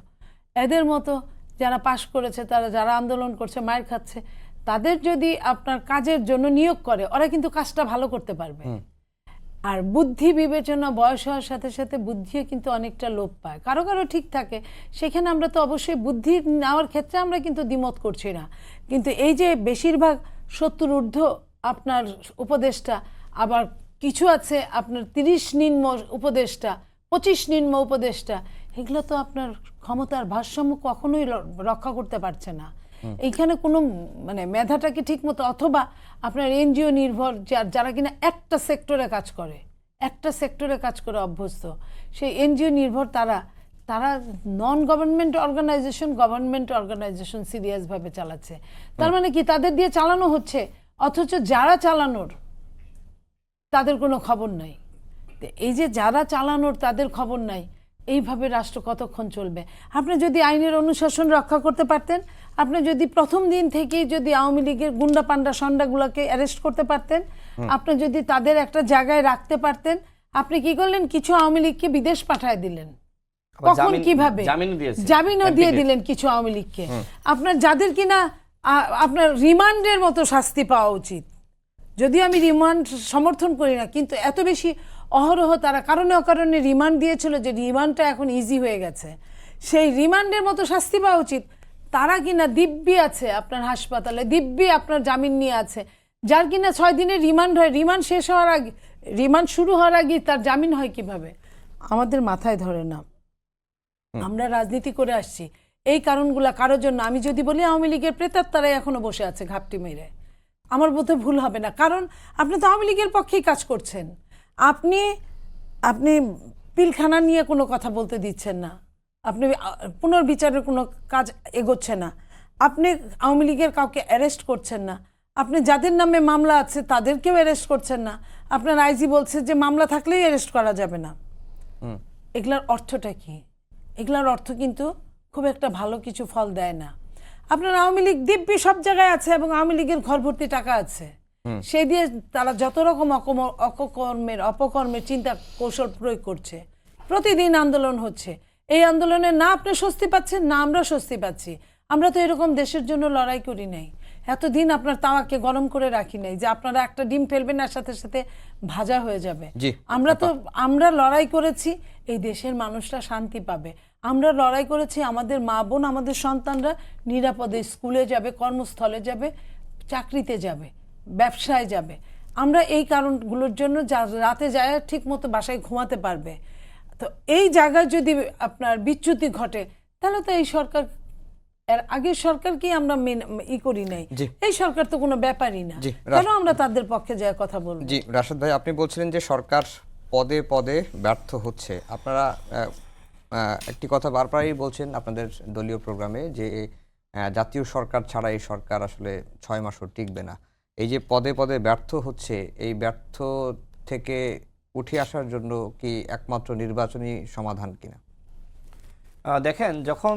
এদের মতো যারা পাশ করেছে, তারা যারা আন্দোলন করছে, মায়ের খাচ্ছে, তাদের যদি আপনার কাজের জন্য নিয়োগ করে, ওরা কিন্তু কাজটা ভালো করতে পারবে। আর বুদ্ধি বিবেচনা, বয়স হওয়ার সাথে সাথে বুদ্ধিও কিন্তু অনেকটা লোপ পায়, কারো কারো ঠিক থাকে, সেখানে আমরা তো অবশ্যই বুদ্ধি নেওয়ার ক্ষেত্রে আমরা কিন্তু দ্বিমত করছি না, কিন্তু এই যে বেশিরভাগ ৭০ ঊর্ধ্ব আপনার উপদেষ্টা, আবার কিছু আছে আপনার ৩০ নিম্ন উপদেষ্টা, ২৫ নিম্ন উপদেষ্টা, এগুলো তো আপনার ক্ষমতার ভারসাম্য কখনোই রক্ষা করতে পারছে না। এইখানে কোনো মানে মেধাটাকে ঠিক মতো, অথবা আপনার এনজিও নির্ভর যারা কিনা একটা সেক্টরে কাজ করে অভ্যস্ত, সেই এনজিও নির্ভর তারা নন গভর্নমেন্ট অর্গানাইজেশন সিরিয়াসভাবে চালাচ্ছে। তার মানে কি, তাদের দিয়ে চালানো হচ্ছে, অথচ যারা চালানোর তাদের কোনো খবর নাই। এই যে যারা চালানোর তাদের খবর নাই, এইভাবে রাষ্ট্র কতক্ষণ চলবে? আপনি যদি আইনের অনুশাসন রক্ষা করতে পারতেন, আপনি যদি প্রথম দিন থেকেই যদি আওয়ামী লীগের গুন্ডা পান্ডা সন্ডাগুলোকে অ্যারেস্ট করতে পারতেন, আপনি যদি তাদের একটা জায়গায় রাখতে পারতেন, আপনি কি করলেন? কিছু আওয়ামী লীগকে বিদেশ পাঠায় দিলেন। কখন কিভাবে? জামিনও দিয়ে দিলেন কিছু আওয়ামী লীগকে। আপনার যাদের কিনা আপনার রিমান্ডের মতো শাস্তি পাওয়া উচিত। যদিও আমি রিমান্ড সমর্থন করি না, কিন্তু এত বেশি অহরহ তারা কারণে অকারণে রিমান্ড দিয়েছিল যে রিমান্ডটা এখন ইজি হয়ে গেছে। সেই রিমান্ডের মতো শাস্তি পাওয়া উচিত। তারা কিনা দিব্যি আছে আপনার হাসপাতালে, দিব্যি আপনার জামিন নিয়ে আছে, যার কিনা 6 দিনের রিমান্ড হয়, রিমান্ড শেষ হওয়ার আগে, রিমান্ড শুরু হওয়ার আগে তার জামিন হয় কিভাবে? আমাদের মাথায় ধরে না। আমরা রাজনীতি করে আসছি এই কারণগুলা কারোর জন্য। আমি যদি বলি আওয়ামী লীগের প্রেতাত্মারাই এখনো বসে আছে ঘাপটি মেরে, আমার বোধে ভুল হবে না। কারণ আপনি তো আওয়ামী লীগের পক্ষেই কাজ করছেন। আপনি আপনি পিলখানা নিয়ে কোনো কথা বলতে দিচ্ছেন না, আপনি পুনর্বিচারের কোনো কাজ এগোচ্ছে না, আপনি আওয়ামী লীগের কাউকে অ্যারেস্ট করছেন না, আপনি যাদের নামে মামলা আছে তাদেরকেও অ্যারেস্ট করছেন না। আপনার আইজি বলছে যে মামলা থাকলেই অ্যারেস্ট করা যাবে না। এগুলার অর্থটা কি? এগুলার অর্থ কিন্তু খুব একটা ভালো কিছু ফল দেয় না। আপনার আওয়ামী লীগ দিব্যি সব জায়গায় আছে এবং আওয়ামী লীগের ঘর ভর্তি টাকা আছে, সেই দিয়ে তারা যত রকম অপকর্মের চিন্তা কৌশল প্রয়োগ করছে। প্রতিদিন আন্দোলন হচ্ছে, এই আন্দোলনে না আপনি স্বস্তি পাচ্ছেন না আমরা স্বস্তি পাচ্ছি। আমরা তো এরকম দেশের জন্য লড়াই করি নাই, এতদিন আপনার তাওয়াকে গরম করে রাখি নাই যে আপনারা একটা ডিম ফেলবেন আর সাথে সাথে ভাজা হয়ে যাবে। আমরা লড়াই করেছি এই দেশের মানুষরা শান্তি পাবে, আমরা লড়াই করেছি আমাদের মা বোন আমাদের সন্তানরা নিরাপদে স্কুলে যাবে, কর্মস্থলে যাবে, চাকরিতে যাবে, ব্যবসায় যাবে। আমরা এই কারণগুলোর জন্য রাতে যায় ঠিক মতো বাসায় ঘুমাতে পারবে। তো এই জায়গায় যদি আপনার বিচ্যুতি ঘটে তাহলে তো এই সরকার, এর আগের সরকারকেই আমরা করি নাই, এই সরকার তো কোনো ব্যাপারই না, কেন আমরা তাদের পক্ষে যায় কথা বলবো? জি রাশেদ ভাই, আপনি বলছিলেন যে সরকার পদে পদে ব্যর্থ হচ্ছে। আপনারা একটি কথা বারবারই বলছেন আপনাদের দলীয় প্রোগ্রামে যে জাতীয় সরকার ছাড়া এই সরকার আসলে 6 মাসও টিকবে না। এই যে পদে পদে ব্যর্থ হচ্ছে, এই ব্যর্থ থেকে উঠে আসার জন্য কি একমাত্র নির্বাচনী সমাধান কিনা? দেখেন, যখন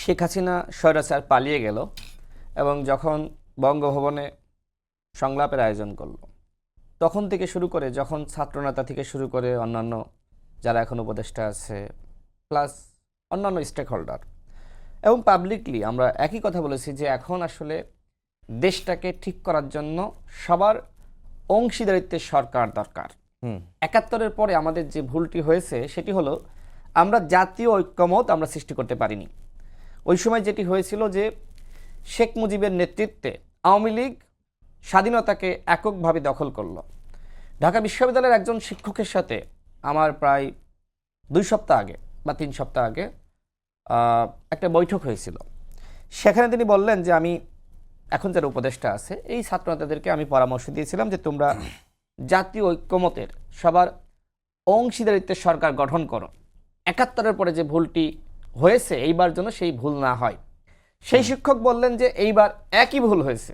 শেখ হাসিনা স্বৈরাচার পালিয়ে গেল এবং যখন বঙ্গভবনে সংলাপের আয়োজন করলো, তখন থেকে শুরু করে যখন ছাত্রনেতা থেকে শুরু করে অন্যান্য যারা এখন উপদেষ্টা আছে প্লাস অন্যান্য স্টেক হোল্ডার এবং পাবলিকলি আমরা একই কথা বলেছি যে এখন আসলে দেশটাকে ঠিক করার জন্য সবার অংশীদারিত্বের সরকার দরকার। ৭১-এর পরে আমাদের যে ভুলটি হয়েছে সেটি হলো আমরা জাতীয় ঐক্যমত আমরা সৃষ্টি করতে পারিনি। ওই সময় যেটি হয়েছিল যে শেখ মুজিবের নেতৃত্বে আওয়ামী লীগ স্বাধীনতাকে এককভাবে দখল করলো। ঢাকা বিশ্ববিদ্যালয়ের একজন শিক্ষকের সাথে আমার প্রায় 2 সপ্তাহ আগে বা 3 সপ্তাহ আগে একটা বৈঠক হয়েছিল। সেখানে তিনি বললেন যে আমি এখন যারা উপদেষ্টা আছে এই ছাত্রনেতাদেরকে আমি পরামর্শ দিয়েছিলাম যে তোমরা জাতীয় ঐক্যমতের সবার অংশীদারিত্বের সরকার গঠন করো। ৭১-এর পরে যে ভুলটি হয়েছে এইবার যেন সেই ভুল না হয়। সেই শিক্ষক বললেন যে এইবার একই ভুল হয়েছে।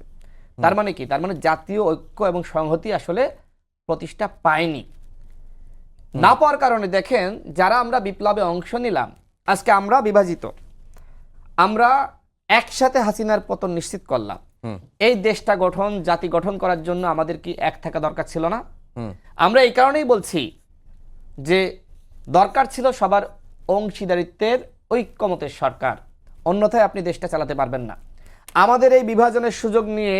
তার মানে কি? তার মানে জাতীয় ঐক্য এবং সংহতি আসলে প্রতিষ্ঠা পায়নি। না পাওয়ার কারণে দেখেন যারা আমরা বিপ্লবে অংশ নিলাম আজকে আমরা বিভাজিত, আমরা একসাথে হাসিনার পতন নিশ্চিত করলাম। এই দেশটা গঠন জাতি গঠন করার জন্য আমাদের কি এক থাকা দরকার ছিল না? আমরা এই কারণেই বলছি যে দরকার ছিল সবার অংশীদারিত্বের ঐক্যমতের সরকার, অন্যথায় আপনি দেশটা চালাতে পারবেন না। আমাদের এই বিভাজনের সুযোগ নিয়ে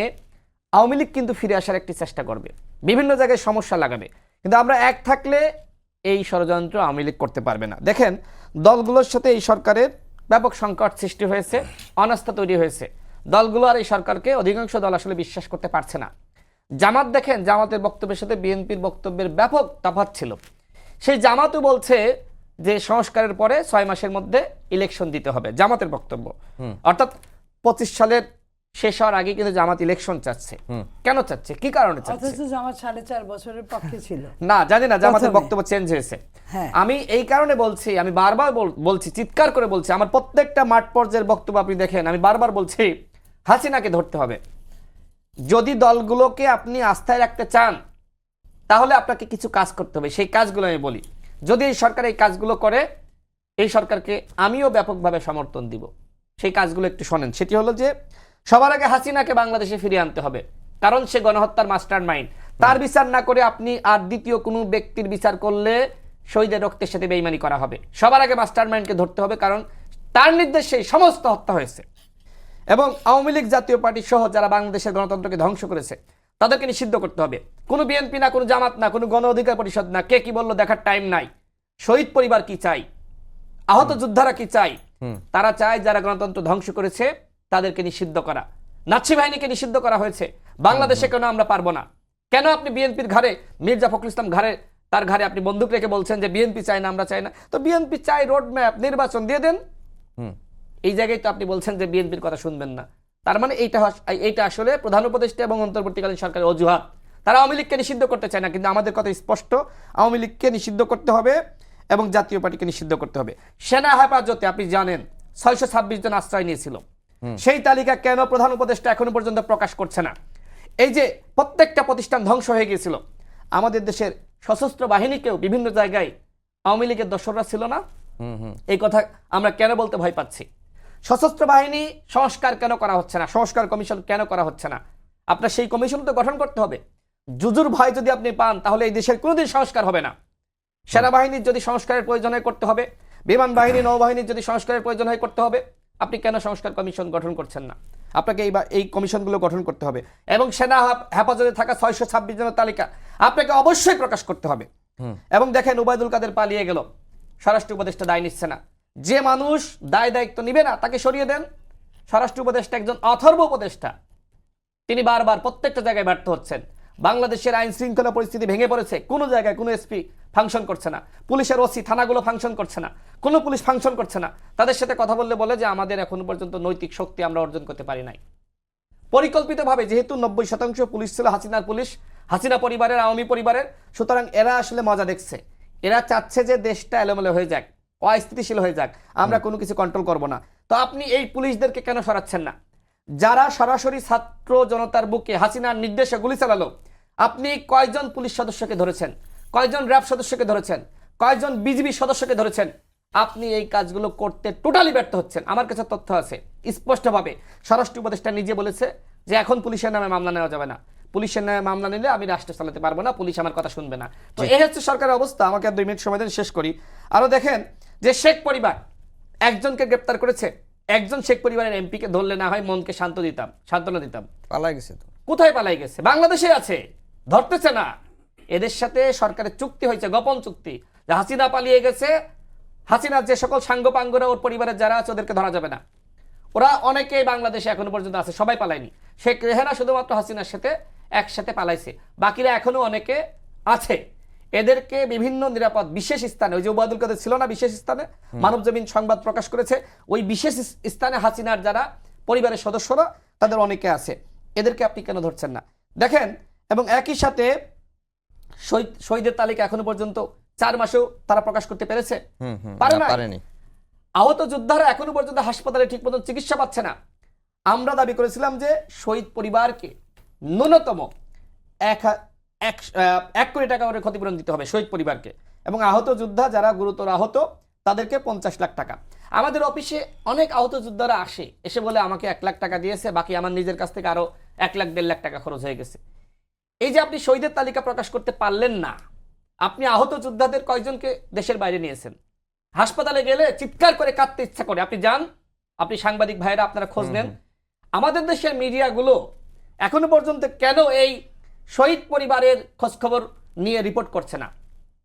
আওয়ামী লীগ কিন্তু ফিরে আসার একটি চেষ্টা করবে, বিভিন্ন জায়গায় সমস্যা লাগাবে, কিন্তু আমরা এক থাকলে এই ষড়যন্ত্র আওয়ামী লীগ করতে পারবে না। দেখেন দলগুলোর সাথে এই সরকারের ব্যাপক সংকট সৃষ্টি হয়েছে, অনাস্থা তৈরি হয়েছে। দলগুলো আর এই সরকারকে অধিকাংশ দল আসলে বিশ্বাস করতে পারছে না। জামাত দেখেন, জামাতের বক্তব্যের সাথে বিএনপির বক্তব্যের ব্যাপক তফাৎ ছিল। সেই জামাতও বলছে যে সংস্কারের পরে 6 মাসের মধ্যে ইলেকশন দিতে হবে, জামাতের বক্তব্য। অর্থাৎ 25 সালের শেষ হওয়ার আগে কিন্তু জামাত ইলেকশন চাচ্ছে। কেন চাচ্ছে? কি কারণে চাচ্ছে? অথচ জামাত 4.5 বছরের পক্ষে ছিল না, জানি না, জামাতের বক্তব্য চেঞ্জ হয়েছে। আমি এই কারণে বলছি, আমি বারবার বলছি, চিৎকার করে বলছি, আমার প্রত্যেকটা মাঠ পর্যায়ের বক্তব্য আপনি দেখেন, আমি বারবার বলছি হাসিনাকে ধরতে হবে। যদি দলগুলোকে আপনি আস্থায় রাখতে চান তাহলে আপনাকে কিছু কাজ করতে হবে, সেই কাজগুলো আমি বলি। যদি এই সরকার এই কাজগুলো করে, এই সরকারকে আমিও ব্যাপকভাবে সমর্থন দিব। সেই কাজগুলো একটু শোনেন। সেটি হলো যে সবার আগে হাসিনাকে বাংলাদেশে ফিরিয়ে আনতে হবে, কারণ সে গণহত্যার মাস্টার মাইন্ড। তার বিচার না করে আপনি আর দ্বিতীয় কোনো ব্যক্তির বিচার করলে শহীদের রক্তের সাথে বেইমানি করা হবে। সবার আগে মাস্টার মাইন্ডকে ধরতে হবে, কারণ তার নির্দেশে সমস্ত হত্যা হয়েছে। এবং আওয়ামী লীগ জাতীয় পার্টি সহ যারা বাংলাদেশের গণতন্ত্রকে ধ্বংস করেছে তাদেরকে নিষিদ্ধ করতে হবে। কোনো বিএনপি না, কোনো জামাত না, কোনো গণ অধিকার পরিষদ না, কে কি বললো দেখার টাইম নাই। শহীদ পরিবার কি চাই, আহত যোদ্ধারা কি চাই, তারা চায় যারা গণতন্ত্র ধ্বংস করেছে তাদেরকে নিষিদ্ধ করা। নাৎসি বাহিনীকে নিষিদ্ধ করা হয়েছে, বাংলাদেশে কেন আমরা পারবো না? কেন আপনি বিএনপির ঘাড়ে, মির্জা ফখরুল ইসলাম তার ঘাড়ে আপনি বন্দুক রেখে বলছেন যে বিএনপি চাই না, আমরা চাই না? তো বিএনপি চাই, রোড ম্যাপ, নির্বাচন দিয়ে দেন। এই জায়গায় তো আপনি বলছেন যে বিএনপির কথা শুনবেন না। তার মানে এইটা আসলে প্রধান উপদেষ্টা এবং অন্তর্বর্তীকালীন সরকারের অজুহাত। তারা আওয়ামী লীগকে নিষিদ্ধ করতে চায় না, কিন্তু আমাদের কথা স্পষ্ট, আওয়ামী লীগকে নিষিদ্ধ করতে হবে এবং জাতীয় পার্টিকে নিষিদ্ধ করতে হবে। সেনা হেফাজতে আপনি জানেন 626 জন আশ্রয় নিয়েছিল, সেই তালিকা কেন প্রধান উপদেষ্টা এখনো পর্যন্ত প্রকাশ করছে না? এই যে প্রত্যেকটা প্রতিষ্ঠান ধ্বংস হয়ে গিয়েছিল, আমাদের দেশের সশস্ত্র বাহিনীকেও বিভিন্ন জায়গায় আওয়ামী লীগের দোসররা ছিল না? এই কথা আমরা কেন বলতে ভয় পাচ্ছি? সশস্ত্র বাহিনী সংস্কার কেন করা হচ্ছে না? সংস্কার কমিশন কেন করা হচ্ছে না? আপনার সেই কমিশন তো গঠন করতে হবে। জুজুর ভয় যদি আপনি পান তাহলে এই দেশের কোনোদিন সংস্কার হবে না। সেনাবাহিনীর যদি সংস্কারের প্রয়োজন হয় করতে হবে, বিমান বাহিনী, নৌবাহিনীর যদি সংস্কারের প্রয়োজন হয় করতে হবে। আপনি কেন সংস্কার কমিশন গঠন করছেন না? আপনাকে এই কমিশনগুলো গঠন করতে হবে এবং সেনা হেফাজতে থাকা 626 জনের তালিকা আপনাকে অবশ্যই প্রকাশ করতে হবে। এবং দেখেন, ওবায়দুল কাদের পালিয়ে গেল, স্বরাষ্ট্র উপদেষ্টা দায় নিচ্ছে না। যে মানুষ দায়িত্ব নিবে না তাকে সরিয়ে দেন। স্বরাষ্ট্র উপদেষ্টা একজন অথর্ব উপদেষ্টা, তিনি বারবার প্রত্যেকটা জায়গায় ব্যর্থ হচ্ছেন। বাংলাদেশের আইন শৃঙ্খলা পরিস্থিতি ভেঙে পড়েছে, কোনো জায়গায় কোনো এসপি ফাংশন করছে না, পুলিশের ওসি থানাগুলো ফাংশন করছে না, কোনো পুলিশ ফাংশন করছে না। তাদের সাথে কথা বললে বলে যে আমাদের এখনো পর্যন্ত নৈতিক শক্তি আমরা অর্জন করতে পারি নাই। পরিকল্পিতভাবে, যেহেতু 90% পুলিশ ছিল হাসিনার পুলিশ, হাসিনা পরিবারের, আওয়ামী পরিবারের, সুতরাং এরা আসলে মজা দেখছে। এরা চাচ্ছে যে দেশটা এলোমেলো হয়ে যাক, অস্থিতিশীল হয়ে যাক, আমরা কোনো কিছু কন্ট্রোল করব না। তো আপনি এই পুলিশদেরকে কেন সরাচ্ছেন না? যারা সরাসরি ছাত্র জনতার বুকে হাসিনার নির্দেশে গুলি চালালো, আপনি কয়জন পুলিশ সদস্যকে ধরেছেন, কয়জন র্যাব সদস্যকে ধরেছেন, কয়জন বিজিবি সদস্যকে ধরেছেন? আপনি এই কাজগুলো করতে টোটালি ব্যর্থ হচ্ছেন। আমার কাছে তথ্য আছে স্পষ্টভাবে, স্বরাষ্ট্র উপদেষ্টা নিজে বলেছে যে এখন পুলিশের নামে মামলা নেওয়া যাবে না, পুলিশের নামে মামলা নিলে আমি রাষ্ট্র চালাতে পারবো না, পুলিশ আমার কথা শুনবে না। তো এই হচ্ছে সরকারের অবস্থা। আমাকে আর 2 মিনিট সময় দেন, শেষ করি। আরো দেখেন যে শেখ পরিবার একজনকে গ্রেপ্তার করেছে, একজন শেখ পরিবারের এমপিকে ধরলে না হয় মনকে সান্ত্বনা দিতাম। পালাই গেছে তো। কোথায় পালাই গেছে? বাংলাদেশে আছে, ধরতেছে না। এদের সাথে সরকারের চুক্তি হয়েছে, গোপন চুক্তি, যে হাসিনা পালিয়ে গেছে, হাসিনার যে সকল সাঙ্গপাঙ্গরা ওর পরিবারের যারা আছে ওদেরকে ধরা যাবে না। ওরা অনেকেই বাংলাদেশে এখনো পর্যন্ত আছে, সবাই পালায়নি। শেখ রেহানা শুধুমাত্র হাসিনার সাথে একসাথে পালাইছে, বাকিরা এখনো অনেকে আছে। এদেরকে বিভিন্ন নিরাপদ বিশেষ স্থানে, ওই যে ওবায়দুল কাদের ছিল না বিশেষ স্থানে, মানবজমিন সংবাদ প্রকাশ করেছে, ওই বিশেষ স্থানে হাসিনার যারা পরিবারের সদস্যরা তাদের অনেকে আছে। এদেরকে আপনি কেন ধরছেন না? দেখেন, এবং একই সাথে শহীদের তালিকা এখনো পর্যন্ত 4 মাসেও তারা প্রকাশ করতে পেরেছে? পারেনি। আহত যোদ্ধারা এখনো পর্যন্ত হাসপাতালে ঠিক মতো চিকিৎসা পাচ্ছে না। আমরা দাবি করেছিলাম যে শহীদ পরিবারকে ন্যূনতম 1 কোটি টাকা করে ক্ষতিপূরণ দিতে হবে শহীদ পরিবারকে, এবং আহত যোদ্ধা যারা গুরুতর আহত তাদেরকে 50 লাখ টাকা। আমাদের অফিসে অনেক আহত যোদ্ধারা এসে বলে আমাকে 1 লাখ টাকা দিয়েছে, বাকি আমার নিজের কাছ থেকে আরো 1 লাখ 1.5 লাখ টাকা খরচ হয়ে গেছে। এই যে আপনি শহীদের তালিকা প্রকাশ করতে পারলেন না, আপনি আহত যোদ্ধাদের কয়জনকে দেশের বাইরে নিয়েছেন? হাসপাতালে গেলে চিৎকার করে কাঁদতে ইচ্ছা করে। আপনি যান, আপনি সাংবাদিক ভাইরা আপনারা খোঁজ নেন, আমাদের দেশের মিডিয়াগুলো এখনো পর্যন্ত কেন এই শহীদ পরিবারের খোঁজখবর নিয়ে রিপোর্ট করছে না?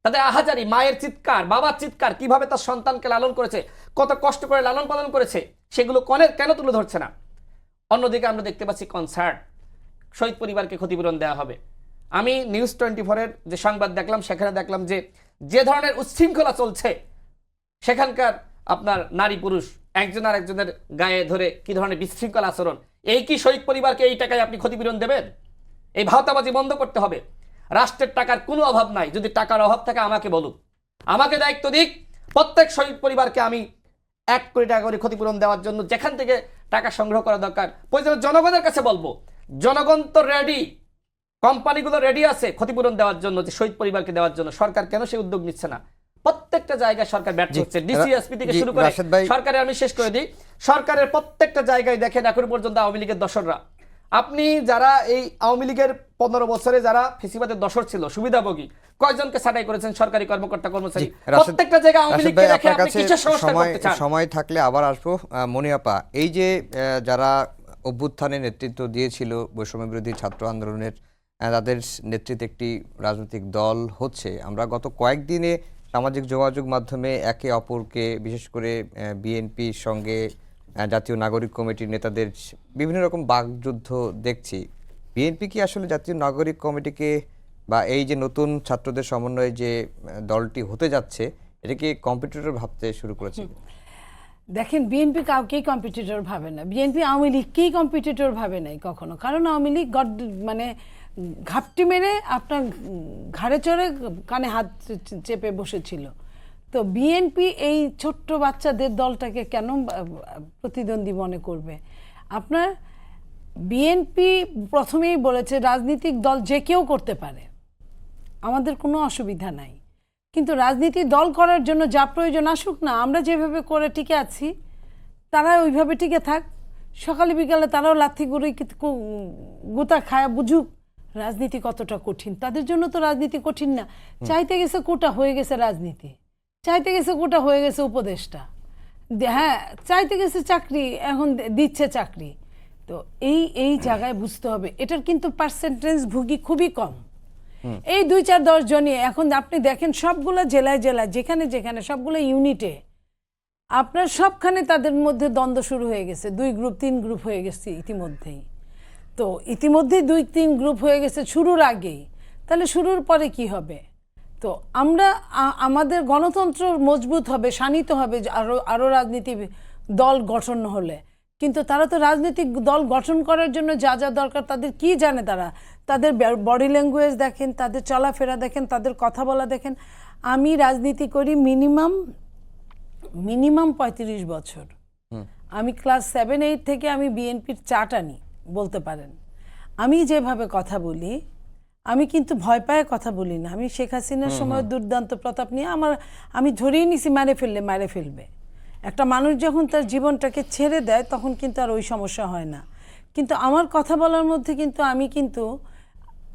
তাদের আহাজারি, মায়ের চিৎকার, বাবার চিৎকার, কিভাবে তার সন্তানকে লালন করেছে, কত কষ্ট করে লালন পালন করেছে, সেগুলো কেন তুলে ধরছে না? অন্যদিকে আমরা দেখতে পাচ্ছি কনসার্ট, শহীদ পরিবারকে ক্ষতিপূরণ দেওয়া হবে। আমি নিউজ 24-এর যে সংবাদ দেখলাম, সেখানে দেখলাম যে ধরনের উচ্ছৃঙ্খলা চলছে সেখানকার, আপনার নারী পুরুষ একজন আর একজনের গায়ে ধরে কি ধরনের বিশৃঙ্খল আচরণ। এই কি শহীদ পরিবারকে এই টাকায় আপনি ক্ষতিপূরণ দেবেন? এই ভাওতাবাজি বন্ধ করতে হবে। রাষ্ট্রের টাকার কোনো অভাব নাই, যদি টাকার অভাব থাকে আমাকে বলুক, আমাকে দায়িত্ব দিক। প্রত্যেক শহীদ পরিবারকে আমি 1 কোটি টাকা করে ক্ষতিপূরণ দেওয়ার জন্য যেখান থেকে টাকা সংগ্রহ করা দরকার প্রয়োজন জনগণের কাছে বলবো। জনগণ তো রেডি, কোম্পানিগুলো রেডি আছে ক্ষতিপূরণ দেওয়ার জন্য, যে শহীদ পরিবারকে দেওয়ার জন্য। সরকার কেন সেই উদ্যোগ নিচ্ছে না? প্রত্যেকটা জায়গায় সরকার ব্যর্থ হচ্ছে, ডিসিএসপি থেকে শুরু করে সরকারের, আমি শেষ করে দিই, সরকারের প্রত্যেকটা জায়গায় দেখেন এখন পর্যন্ত আওয়ামী লীগের দোসররা। আপনি যারা এই আওয়ামী লীগের 15 বছরে যারা ফেসিবাদের দশর ছিল সুবিধাভোগী কয়জনকে ছাঁটাই করেছেন সরকারি কর্মকর্তা কর্মচারী? প্রত্যেকটা জায়গায় আওয়ামী রাশেদ লীগকে ভাই, রেখে আপনার আপনি কাছে কিসের সংস্কার করতে চান? সময় থাকলে আবার আসবো। মনিয়াপা, এই যে যারা অভ্যুত্থানে নেতৃত্ব দিয়েছিল বৈষম্য বিরোধী ছাত্র আন্দোলনের, তাদের নেতৃত্বে একটি রাজনৈতিক দল হচ্ছে, আমরা গত কয়েকদিনে সামাজিক যোগাযোগ মাধ্যমে একে অপরকে, বিশেষ করে বিএনপির সঙ্গে জাতীয় নাগরিক কমিটির নেতাদের বিভিন্ন রকম বাকযুদ্ধ দেখছি। বিএনপি কি আসলে জাতীয় নাগরিক কমিটিকে বা এই যে নতুন ছাত্রদের সমন্বয়ে যে দলটি হতে যাচ্ছে, এটাকে কম্পিটিটর ভাবতে শুরু করেছে? দেখেন, বিএনপি কাউকেই কম্পিটিটর ভাবে না, বিএনপি আওয়ামী লীগকেই কম্পিটিটর ভাবে নাই কখনো। কারণ আওয়ামী লীগ মানে ঘাপটি মেরে আপনার ঘাড়ে চড়ে কানে হাত চেপে বসেছিল। তো বিএনপি এই ছোট্ট বাচ্চাদের দলটাকে কেন প্রতিদ্বন্দ্বী মনে করবে? আপনার বিএনপি প্রথমেই বলেছে রাজনৈতিক দল যে কেউ করতে পারে, আমাদের কোনো অসুবিধা নাই, কিন্তু রাজনীতি দল করার জন্য যা প্রয়োজন আসুক না, আমরা যেভাবে করে টিকে আছি তারা ওইভাবে টিকে থাক, সকালে বিকালে তারাও লাথি গুড়ি গুতা খায়া বুঝুক রাজনীতি কতটা কঠিন। তাদের জন্য তো রাজনীতি কঠিন না। চাইতে গেছে কোটা, হয়ে গেছে রাজনীতি, চাইতে গেছে কোটা, হয়ে গেছে উপদেষ্টা, হ্যাঁ চাইতে গেছে চাকরি, এখন দিচ্ছে চাকরি। তো এই জায়গায় বুঝতে হবে এটার কিন্তু পার্সেন্টেজ ভুগি খুবই কম। এই 2-4-10 জনই এখন আপনি দেখেন সবগুলো জেলায় জেলায় যেখানে যেখানে সবগুলো ইউনিটে আপনার সবখানে তাদের মধ্যে দ্বন্দ্ব শুরু হয়ে গেছে, 2 গ্রুপ 3 গ্রুপ হয়ে গেছে ইতিমধ্যেই। তো ইতিমধ্যেই 2-3 গ্রুপ হয়ে গেছে শুরুর আগেই, তাহলে শুরুর পরে কি হবে? তো আমরা আমাদের গণতন্ত্র মজবুত হবে, শানিত হবে আরো রাজনীতি দল গঠন হলে। কিন্তু তারা তো রাজনৈতিক দল গঠন করার জন্য যা যা দরকার তাদের কি জানে? তাদের বডি ল্যাঙ্গুয়েজ দেখেন, তাদের চলাফেরা দেখেন, তাদের কথা বলা দেখেন। আমি রাজনীতি করি মিনিমাম 35 বছর। আমি ক্লাস 7-8 থেকে আমি বিএনপির চাট আনি বলতে পারেন। আমি যেভাবে কথা বলি, আমি কিন্তু ভয় পায় কথা বলি না। আমি শেখ হাসিনার সময় দুর্দান্ত প্রতাপ নিয়ে আমি ধরেই নিছি মারে ফেলবে। একটা মানুষ যখন তার জীবনটাকে ছেড়ে দেয় তখন কিন্তু আর ওই সমস্যা হয় না। কিন্তু আমার কথা বলার মধ্যে কিন্তু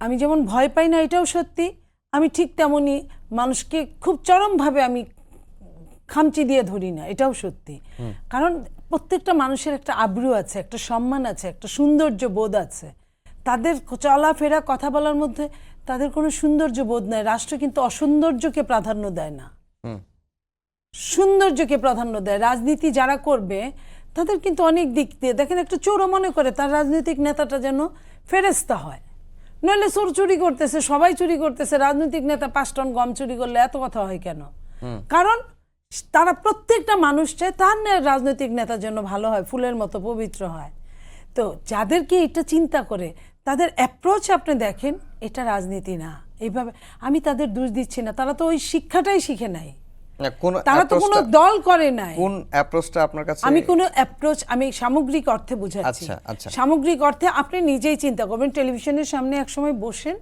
আমি যেমন ভয় পাই না, এটাও সত্যি। আমি ঠিক তেমনই মানুষকে খুব চরমভাবে আমি খামচি দিয়ে ধরি না, এটাও সত্যি। কারণ প্রত্যেকটা মানুষের একটা আব্রু আছে, একটা সম্মান আছে, একটা সৌন্দর্য বোধ আছে। তাদের চলাফেরা কথা বলার মধ্যে তাদের কোনো সৌন্দর্য বোধ নাই। রাষ্ট্র কিন্তু অসৌন্দর্যকে প্রাধান্য দেয় না, সৌন্দর্যকে প্রাধান্য দেয়। রাজনীতি যারা করবে তাদের কিন্তু অনেক দিক দিয়ে দেখেন, একটা চোরও মনে করে তার রাজনৈতিক নেতাটা যেন ফেরেস্তা হয়, নইলে চোর চুরি করতেছে, সবাই চুরি করতেছে, রাজনৈতিক নেতা 5 টন গম চুরি করলে এত কথা হয় কেন? কারণ তারা প্রত্যেকটা মানুষ চায় তার রাজনৈতিক নেতার জন্য ভালো হয়, ফুলের মতো পবিত্র হয়। তো যাদেরকে এটা চিন্তা করে তাদের অ্যাপ্রোচ আপনি দেখেন, এটা রাজনীতি না। এইভাবে আমি তাদের দোষ দিচ্ছি না, তারা তো ওই শিক্ষাটাই শিখে নাই, তারা তো কোনো দল করে নাই। কোন অ্যাপ্রোচটা আপনার কাছে? আমি কোনো অ্যাপ্রোচ আমি সামগ্রিক অর্থে বুঝাচ্ছি। সামগ্রিক অর্থে আপনি নিজেই চিন্তা করবেন, টেলিভিশনের সামনে একসময় বসেন,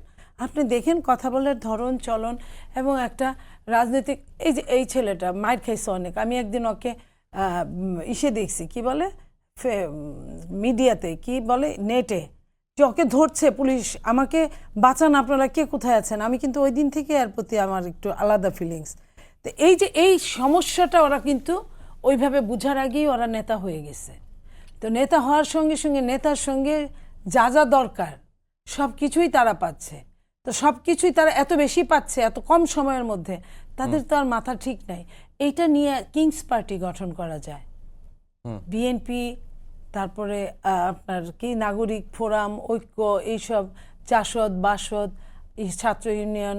আপনি দেখেন কথা বলার ধরন চলন এবং একটা রাজনৈতিক এই ছেলেটা মাইর খাইছে অনেক। আমি একদিন ওকে দেখছি, কি বলে মিডিয়াতে, কি বলে নেটে, যে ওকে ধরছে পুলিশ, আমাকে বাঁচান আপনারা, কে কোথায় আছেন? আমি কিন্তু ওই দিন থেকে এর প্রতি আমার একটু আলাদা ফিলিংস। তো এই সমস্যাটা ওরা কিন্তু ওইভাবে বুঝার আগেই ওরা নেতা হয়ে গেছে। তো নেতা হওয়ার সঙ্গে সঙ্গে নেতার সঙ্গে যা যা দরকার সব কিছুই তারা পাচ্ছে। তো সব কিছুই তারা এত বেশি পাচ্ছে এত কম সময়ের মধ্যে, তাদের তো আর মাথা ঠিক নাই। এইটা নিয়ে কিংস পার্টি গঠন করা যায়, বিএনপি, তারপরে আপনার কি নাগরিক ফোরাম, ঐক্য, এইসব জাসদ, বাসদ, ছাত্র ইউনিয়ন,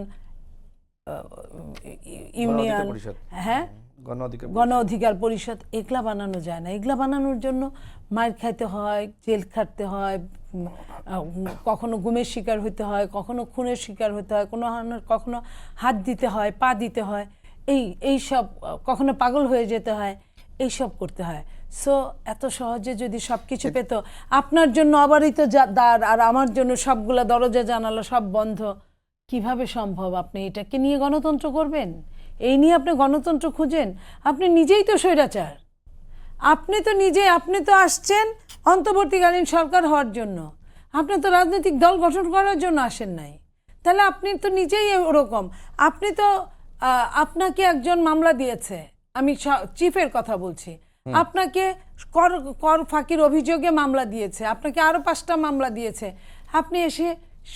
হ্যাঁ গণ অধিকার পরিষদ, এগুলা বানানো যায় না। এগুলা বানানোর জন্য মার খাইতে হয়, জেল খাটতে হয়, কখনো গুমের শিকার হতে হয়, কখনো খুনের শিকার হতে হয়, কখনো হাত দিতে হয়, পা দিতে হয়, এই সব, কখনো পাগল হয়ে যেতে হয়, এইসব করতে হয়। সো এত সহজে যদি সব কিছু পেত, আপনার জন্য অবারিত দ্বার আর আমার জন্য সবগুলা দরজা জানালা সব বন্ধ, কিভাবে সম্ভব? আপনি এটাকে নিয়ে গণতন্ত্র করবেন? এই নিয়ে আপনি গণতন্ত্র খুঁজেন? আপনি নিজেই তো স্বৈরাচার। আপনি তো আসছেন অন্তর্বর্তীকালীন সরকার হওয়ার জন্য। আপনি তো রাজনৈতিক দল গঠন করার জন্য আসেন নাই। তাহলে আপনি তো নিজেই ওরকম। আপনি তো আপনাকে একজন মামলা দিয়েছে, আমি চিফের কথা বলছি, আপনাকে কর কর ফাঁকির অভিযোগে মামলা দিয়েছে, আপনাকে আরো 5টা মামলা দিয়েছে। আপনি এসে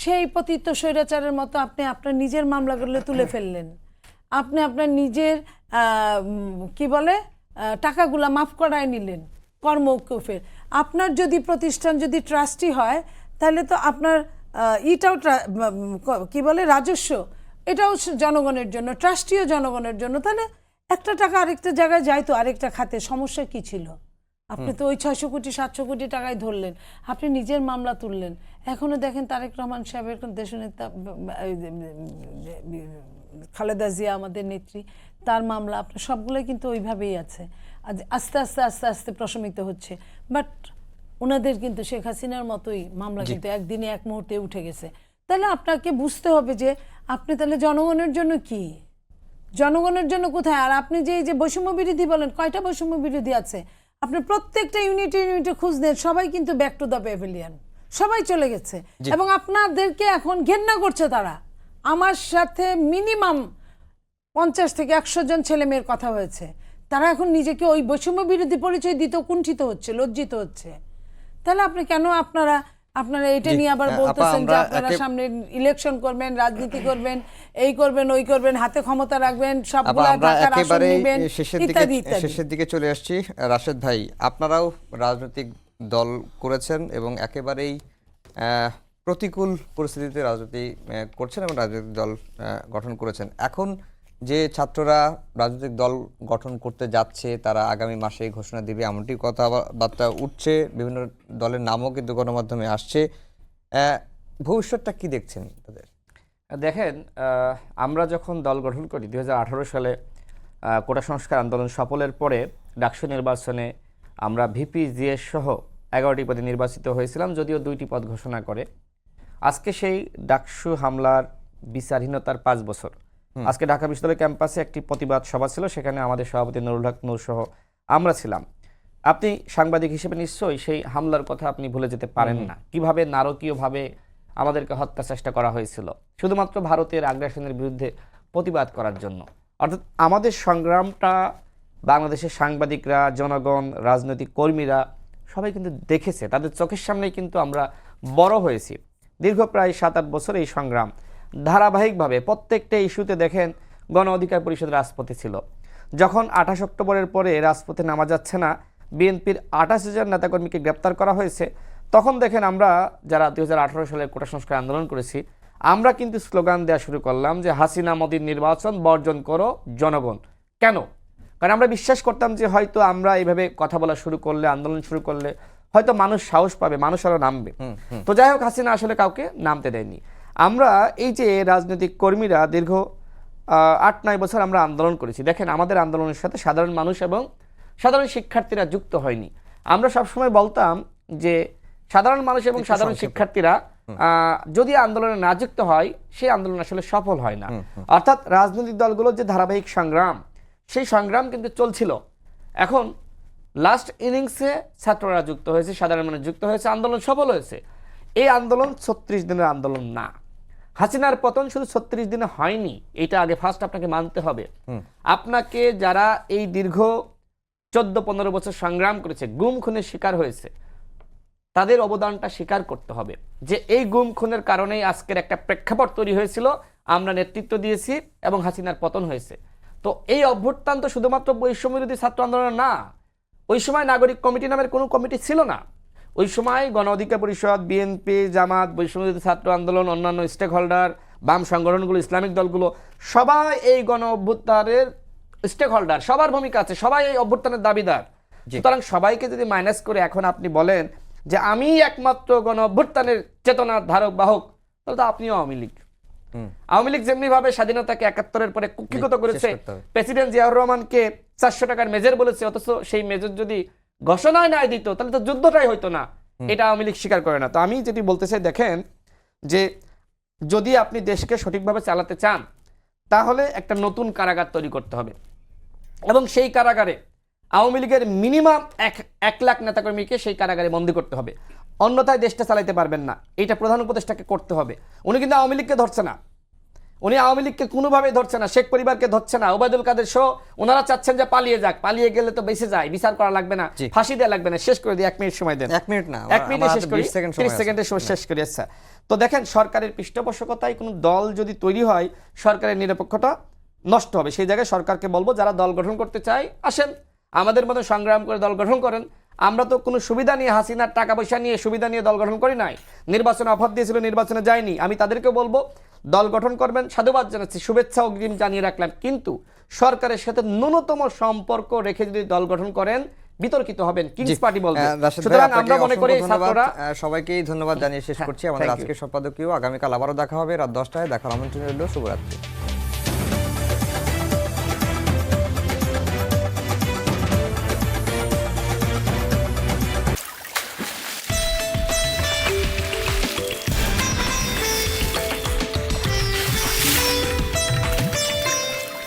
সেই পতিত স্বৈরাচারের মতো আপনি আপনার নিজের মামলাগুলো তুলে ফেললেন। আপনি আপনার নিজের কি বলে টাকাগুলা মাফ করায় নিলেন কর্মকুফের। আপনার যদি প্রতিষ্ঠান যদি ট্রাস্টি হয় তাহলে তো আপনার ইটাও কি বলে রাজস্ব, এটাও জনগণের জন্য, ট্রাস্টিও জনগণের জন্য। তাহলে একটা টাকা আরেকটা জায়গায় যাইতো, আরেকটা খাতে। সমস্যা কি ছিল? আপনি তো ওই 600 কোটি 700 কোটি টাকায় ধরলেন, আপনি নিজের মামলা তুললেন। এখনো দেখেন তারেক রহমান সাহেবের দেশনেতা খালেদা জিয়া আমাদের নেত্রী, তার মামলা আপনার সবগুলোই কিন্তু ওইভাবেই আছে। আস্তে আস্তে আস্তে আস্তে প্রশমিত হচ্ছে। বাট ওনাদের কিন্তু শেখ হাসিনার মতোই মামলা কিন্তু একদিনে এক মুহূর্তে উঠে গেছে। তাহলে আপনাকে বুঝতে হবে যে আপনি তাহলে জনগণের জন্য কি, জনগণের জন্য কোথায়? আর আপনি যে এই যে বৈষম্য বিরোধী বলেন, কয়টা বৈষম্য বিরোধী আছে? আপনি প্রত্যেকটা ইউনিটে খুঁজ নেন, সবাই কিন্তু ব্যাক টু দ্য প্যাভিলিয়ন, সবাই চলে গেছে। এবং আপনাদেরকে এখন ঘেন্না করছে তারা। আমার সাথে মিনিমাম 50 থেকে 100 জন ছেলে মেয়ের কথা হয়েছে, তারা এখন নিজেকে ওই বৈষম্য বিরোধী পরিচয় দিতে কুণ্ঠিত হচ্ছে, লজ্জিত হচ্ছে। তাহলে আপনি কেন আপনারা এটা নিয়ে আবার বলতেছেন যে আপনারা সামনে ইলেকশন করবেন, রাজনীতি করবেন, এই করবেন ওই করবেন, হাতে ক্ষমতা রাখবেন, সবগুলা ঢাকার আসন নেবেন, ইত্যাদি ইত্যাদি। শেষের দিকে চলে আসছি। রাশেদ ভাই, আপনারাও রাজনৈতিক দল করেছেন এবং একেবারেই প্রতিকূল পরিস্থিতিতে রাজনীতি করছেন এবং রাজনৈতিক দল গঠন করেছেন। এখন যে ছাত্ররা রাজনৈতিক দল গঠন করতে যাচ্ছে, তারা আগামী মাসে ঘোষণা দিবে এমনটি কথাবার্তা উঠছে, বিভিন্ন দলের নামও কিন্তু গণমাধ্যমে আসছে। ভবিষ্যৎটা কি দেখছেন তাদের? দেখেন, আমরা যখন দল গঠন করি 2018 সালে কোটা সংস্কার আন্দোলন সফলের পরে ডাকসু নির্বাচনে আমরা ভিপি জিএস সহ 11টি পদে নির্বাচিত হয়েছিলাম, যদিও 2টি পদ ঘোষণা করে। আজকে সেই ডাকসু হামলার বিচারহীনতার 5 বছর। আজকে ঢাকা বিশ্ববিদ্যালয় ক্যাম্পাসে একটি প্রতিবাদ সভা ছিল, সেখানে আমাদের সভাপতি নুরুল হক নূর সহ আমরা ছিলাম। আপনি সাংবাদিক হিসেবে নিশ্চয়ই সেই হামলার কথা আপনি ভুলে যেতে পারেন না, কিভাবে নারকীয়ভাবে আমাদেরকে হত্যা চেষ্টা করা হয়েছিল শুধুমাত্র ভারতের আগ্রাসনের বিরুদ্ধে প্রতিবাদ করার জন্য। অর্থাৎ আমাদের সংগ্রামটা বাংলাদেশের সাংবাদিকরা, জনগণ, রাজনৈতিক কর্মীরা সবাই কিন্তু দেখেছে, তাদের চোখের সামনেই কিন্তু আমরা বড় হয়েছি। দীর্ঘ প্রায় 7-8 বছর এই সংগ্রাম ধারাবাহিকভাবে প্রত্যেকটা ইস্যুতে দেখেন গণ অধিকার পরিষদ রাজপথে ছিল। যখন 28 অক্টোবরের পরে রাজপথে নামা যাচ্ছে না, বিএনপির 28,000 নেতাকর্মীকে গ্রেপ্তার করা হয়েছে, তখন দেখেন আমরা যারা 2018 সালে কোটা সংস্কার আন্দোলন করেছি, আমরা কিন্তু স্লোগান দেওয়া শুরু করলাম যে হাসিনা মোদির নির্বাচন বর্জন করো জনগণ। কেন? কারণ আমরা বিশ্বাস করতাম যে হয়তো আমরা এইভাবে কথা বলা শুরু করলে, আন্দোলন শুরু করলে হয়তো মানুষ সাহস পাবে, মানুষ আরো নামবে। তো যাই হোক, হাসিনা আসলে কাউকে নামতে দেয়নি। আমরা এই যে রাজনৈতিক কর্মীরা দীর্ঘ 8-9 বছর আমরা আন্দোলন করেছি, দেখেন আমাদের আন্দোলনের সাথে সাধারণ মানুষ এবং সাধারণ শিক্ষার্থীরা যুক্ত হয়নি। আমরা সবসময় বলতাম যে সাধারণ মানুষ এবং সাধারণ শিক্ষার্থীরা যদি আন্দোলনে না যুক্ত হয়, সেই আন্দোলন আসলে সফল হয় না। অর্থাৎ রাজনৈতিক দলগুলোর যে ধারাবাহিক সংগ্রাম, সেই সংগ্রাম কিন্তু চলছিল। এখন লাস্ট ইনিংসে ছাত্ররা যুক্ত হয়েছে, সাধারণ মানুষ যুক্ত হয়েছে, আন্দোলন সফল হয়েছে। এই আন্দোলন 36 দিনের আন্দোলন না। হাসিনার পতন শুধু 36 দিনে হয়নি, এটা আগে ফার্স্ট আপনাকে মানতে হবে। আপনাকে যারা এই দীর্ঘ 14-15 বছর সংগ্রাম করেছে, গুম খুনের শিকার হয়েছে, তাদের অবদানটা স্বীকার করতে হবে যে এই গুম খুনের কারণেই আজকের একটা প্রেক্ষাপট তৈরি হয়েছিল, আমরা নেতৃত্ব দিয়েছি এবং হাসিনার পতন হয়েছে। তো এই অভ্যুত্থান তো শুধুমাত্র বৈষম্যবিরোধী ছাত্র আন্দোলন না। ওই সময় নাগরিক কমিটি নামের কোনো কমিটি ছিল না। ওই সময় গণ অধিকার পরিষদ, বিএনপি, জামাত, বৈষম্যবিরোধী ছাত্র আন্দোলন, অন্যান্য স্টেক হোল্ডার, বাম সংগঠনগুলো, ইসলামিক দলগুলো, সবাই এই গণ অভ্যুত্থানের স্টেক হোল্ডার, সবার ভূমিকা আছে, সবাই এই অভ্যুত্থানের দাবিদার। সুতরাং সবাইকে যদি মাইনাস করে এখন আপনি বলেন যে আমি একমাত্র গণ অভ্যুত্থানের চেতনার ধারক বাহক, তাহলে তো আপনিও আওয়ামী লীগ। আওয়ামী লীগ যেমনি ভাবে স্বাধীনতাকে 71-এর পরে কুক্ষিগত করেছে, প্রেসিডেন্ট জিয়াউর রহমানকে 400 টাকার মেজর বলেছে, অথচ সেই মেজর যদি ঘোষণায় না দিত তাহলে তো যুদ্ধটাই হইতো না। এটা আওয়ামী লীগ স্বীকার করে না। তো আমি যেটি বলতে চাই, দেখেন যে যদি আপনি দেশকে সঠিকভাবে চালাতে চান, তাহলে একটা নতুন কারাগার তৈরি করতে হবে এবং সেই কারাগারে আওয়ামী লীগের মিনিমাম 1 লাখ নেতাকর্মীকে সেই কারাগারে বন্দী করতে হবে। অন্যথায় দেশটা চালাইতে পারবেন না। এটা প্রধান উপদেষ্টাকে করতে হবে। উনি কিন্তু আওয়ামী লীগকে ধরছে না, উনি আওয়ামী লীগকে কোনোভাবেই ধরছে না, শেখ পরিবারকে ধরছে না, ওবায়দুল কাদের সহ ওনারা চাচ্ছেন যে পালিয়ে যাক, পালিয়ে গেলে তো বেঁচে যায়, বিচার করা লাগবে না, ফাঁসি দেওয়া লাগবে না। শেষ করে দিই, 1 মিনিট সময় দেন। 1 মিনিট না, 1 মিনিটে শেষ করি, 30 সেকেন্ডে শেষ করি। আচ্ছা, তো দেখেন সরকারের পৃষ্ঠপোষকতায় কোনো দল যদি তৈরি হয় সরকারের নিরপেক্ষতা নষ্ট হবে। সেই জায়গায় সরকারকে বলবো যারা দল গঠন করতে চায় আসেন, আমাদের মতো সংগ্রাম করে দল গঠন করেন। আমরা তো কোনো সুবিধা নিয়ে, হাসিনার টাকা পয়সা নিয়ে, সুবিধা নিয়ে দল গঠন করি নাই। নির্বাচনে অফার দিয়েছিল, নির্বাচনে যায়নি। আমি তাদেরকে বলবো দল গঠন করবেন, সাধুবাদ জানাচ্ছি, শুভেচ্ছা অগ্রিম জানিয়ে রাখলাম। কিন্তু সরকারের সাথে ন্যূনতম সম্পর্ক রেখে যদি দল গঠন করেন বিতর্কিত হবেন, কিংস পার্টি বলবে। সুতরাং আমরা মনে করি ছাত্ররা, সবাইকেই ধন্যবাদ জানিয়ে শেষ করছি আমাদের আজকের সম্পাদকীয়। আগামীকাল আবারও দেখা হবে রাত 10টায়। দেখার আমন্ত্রণ রইল। শুভরাত্রি।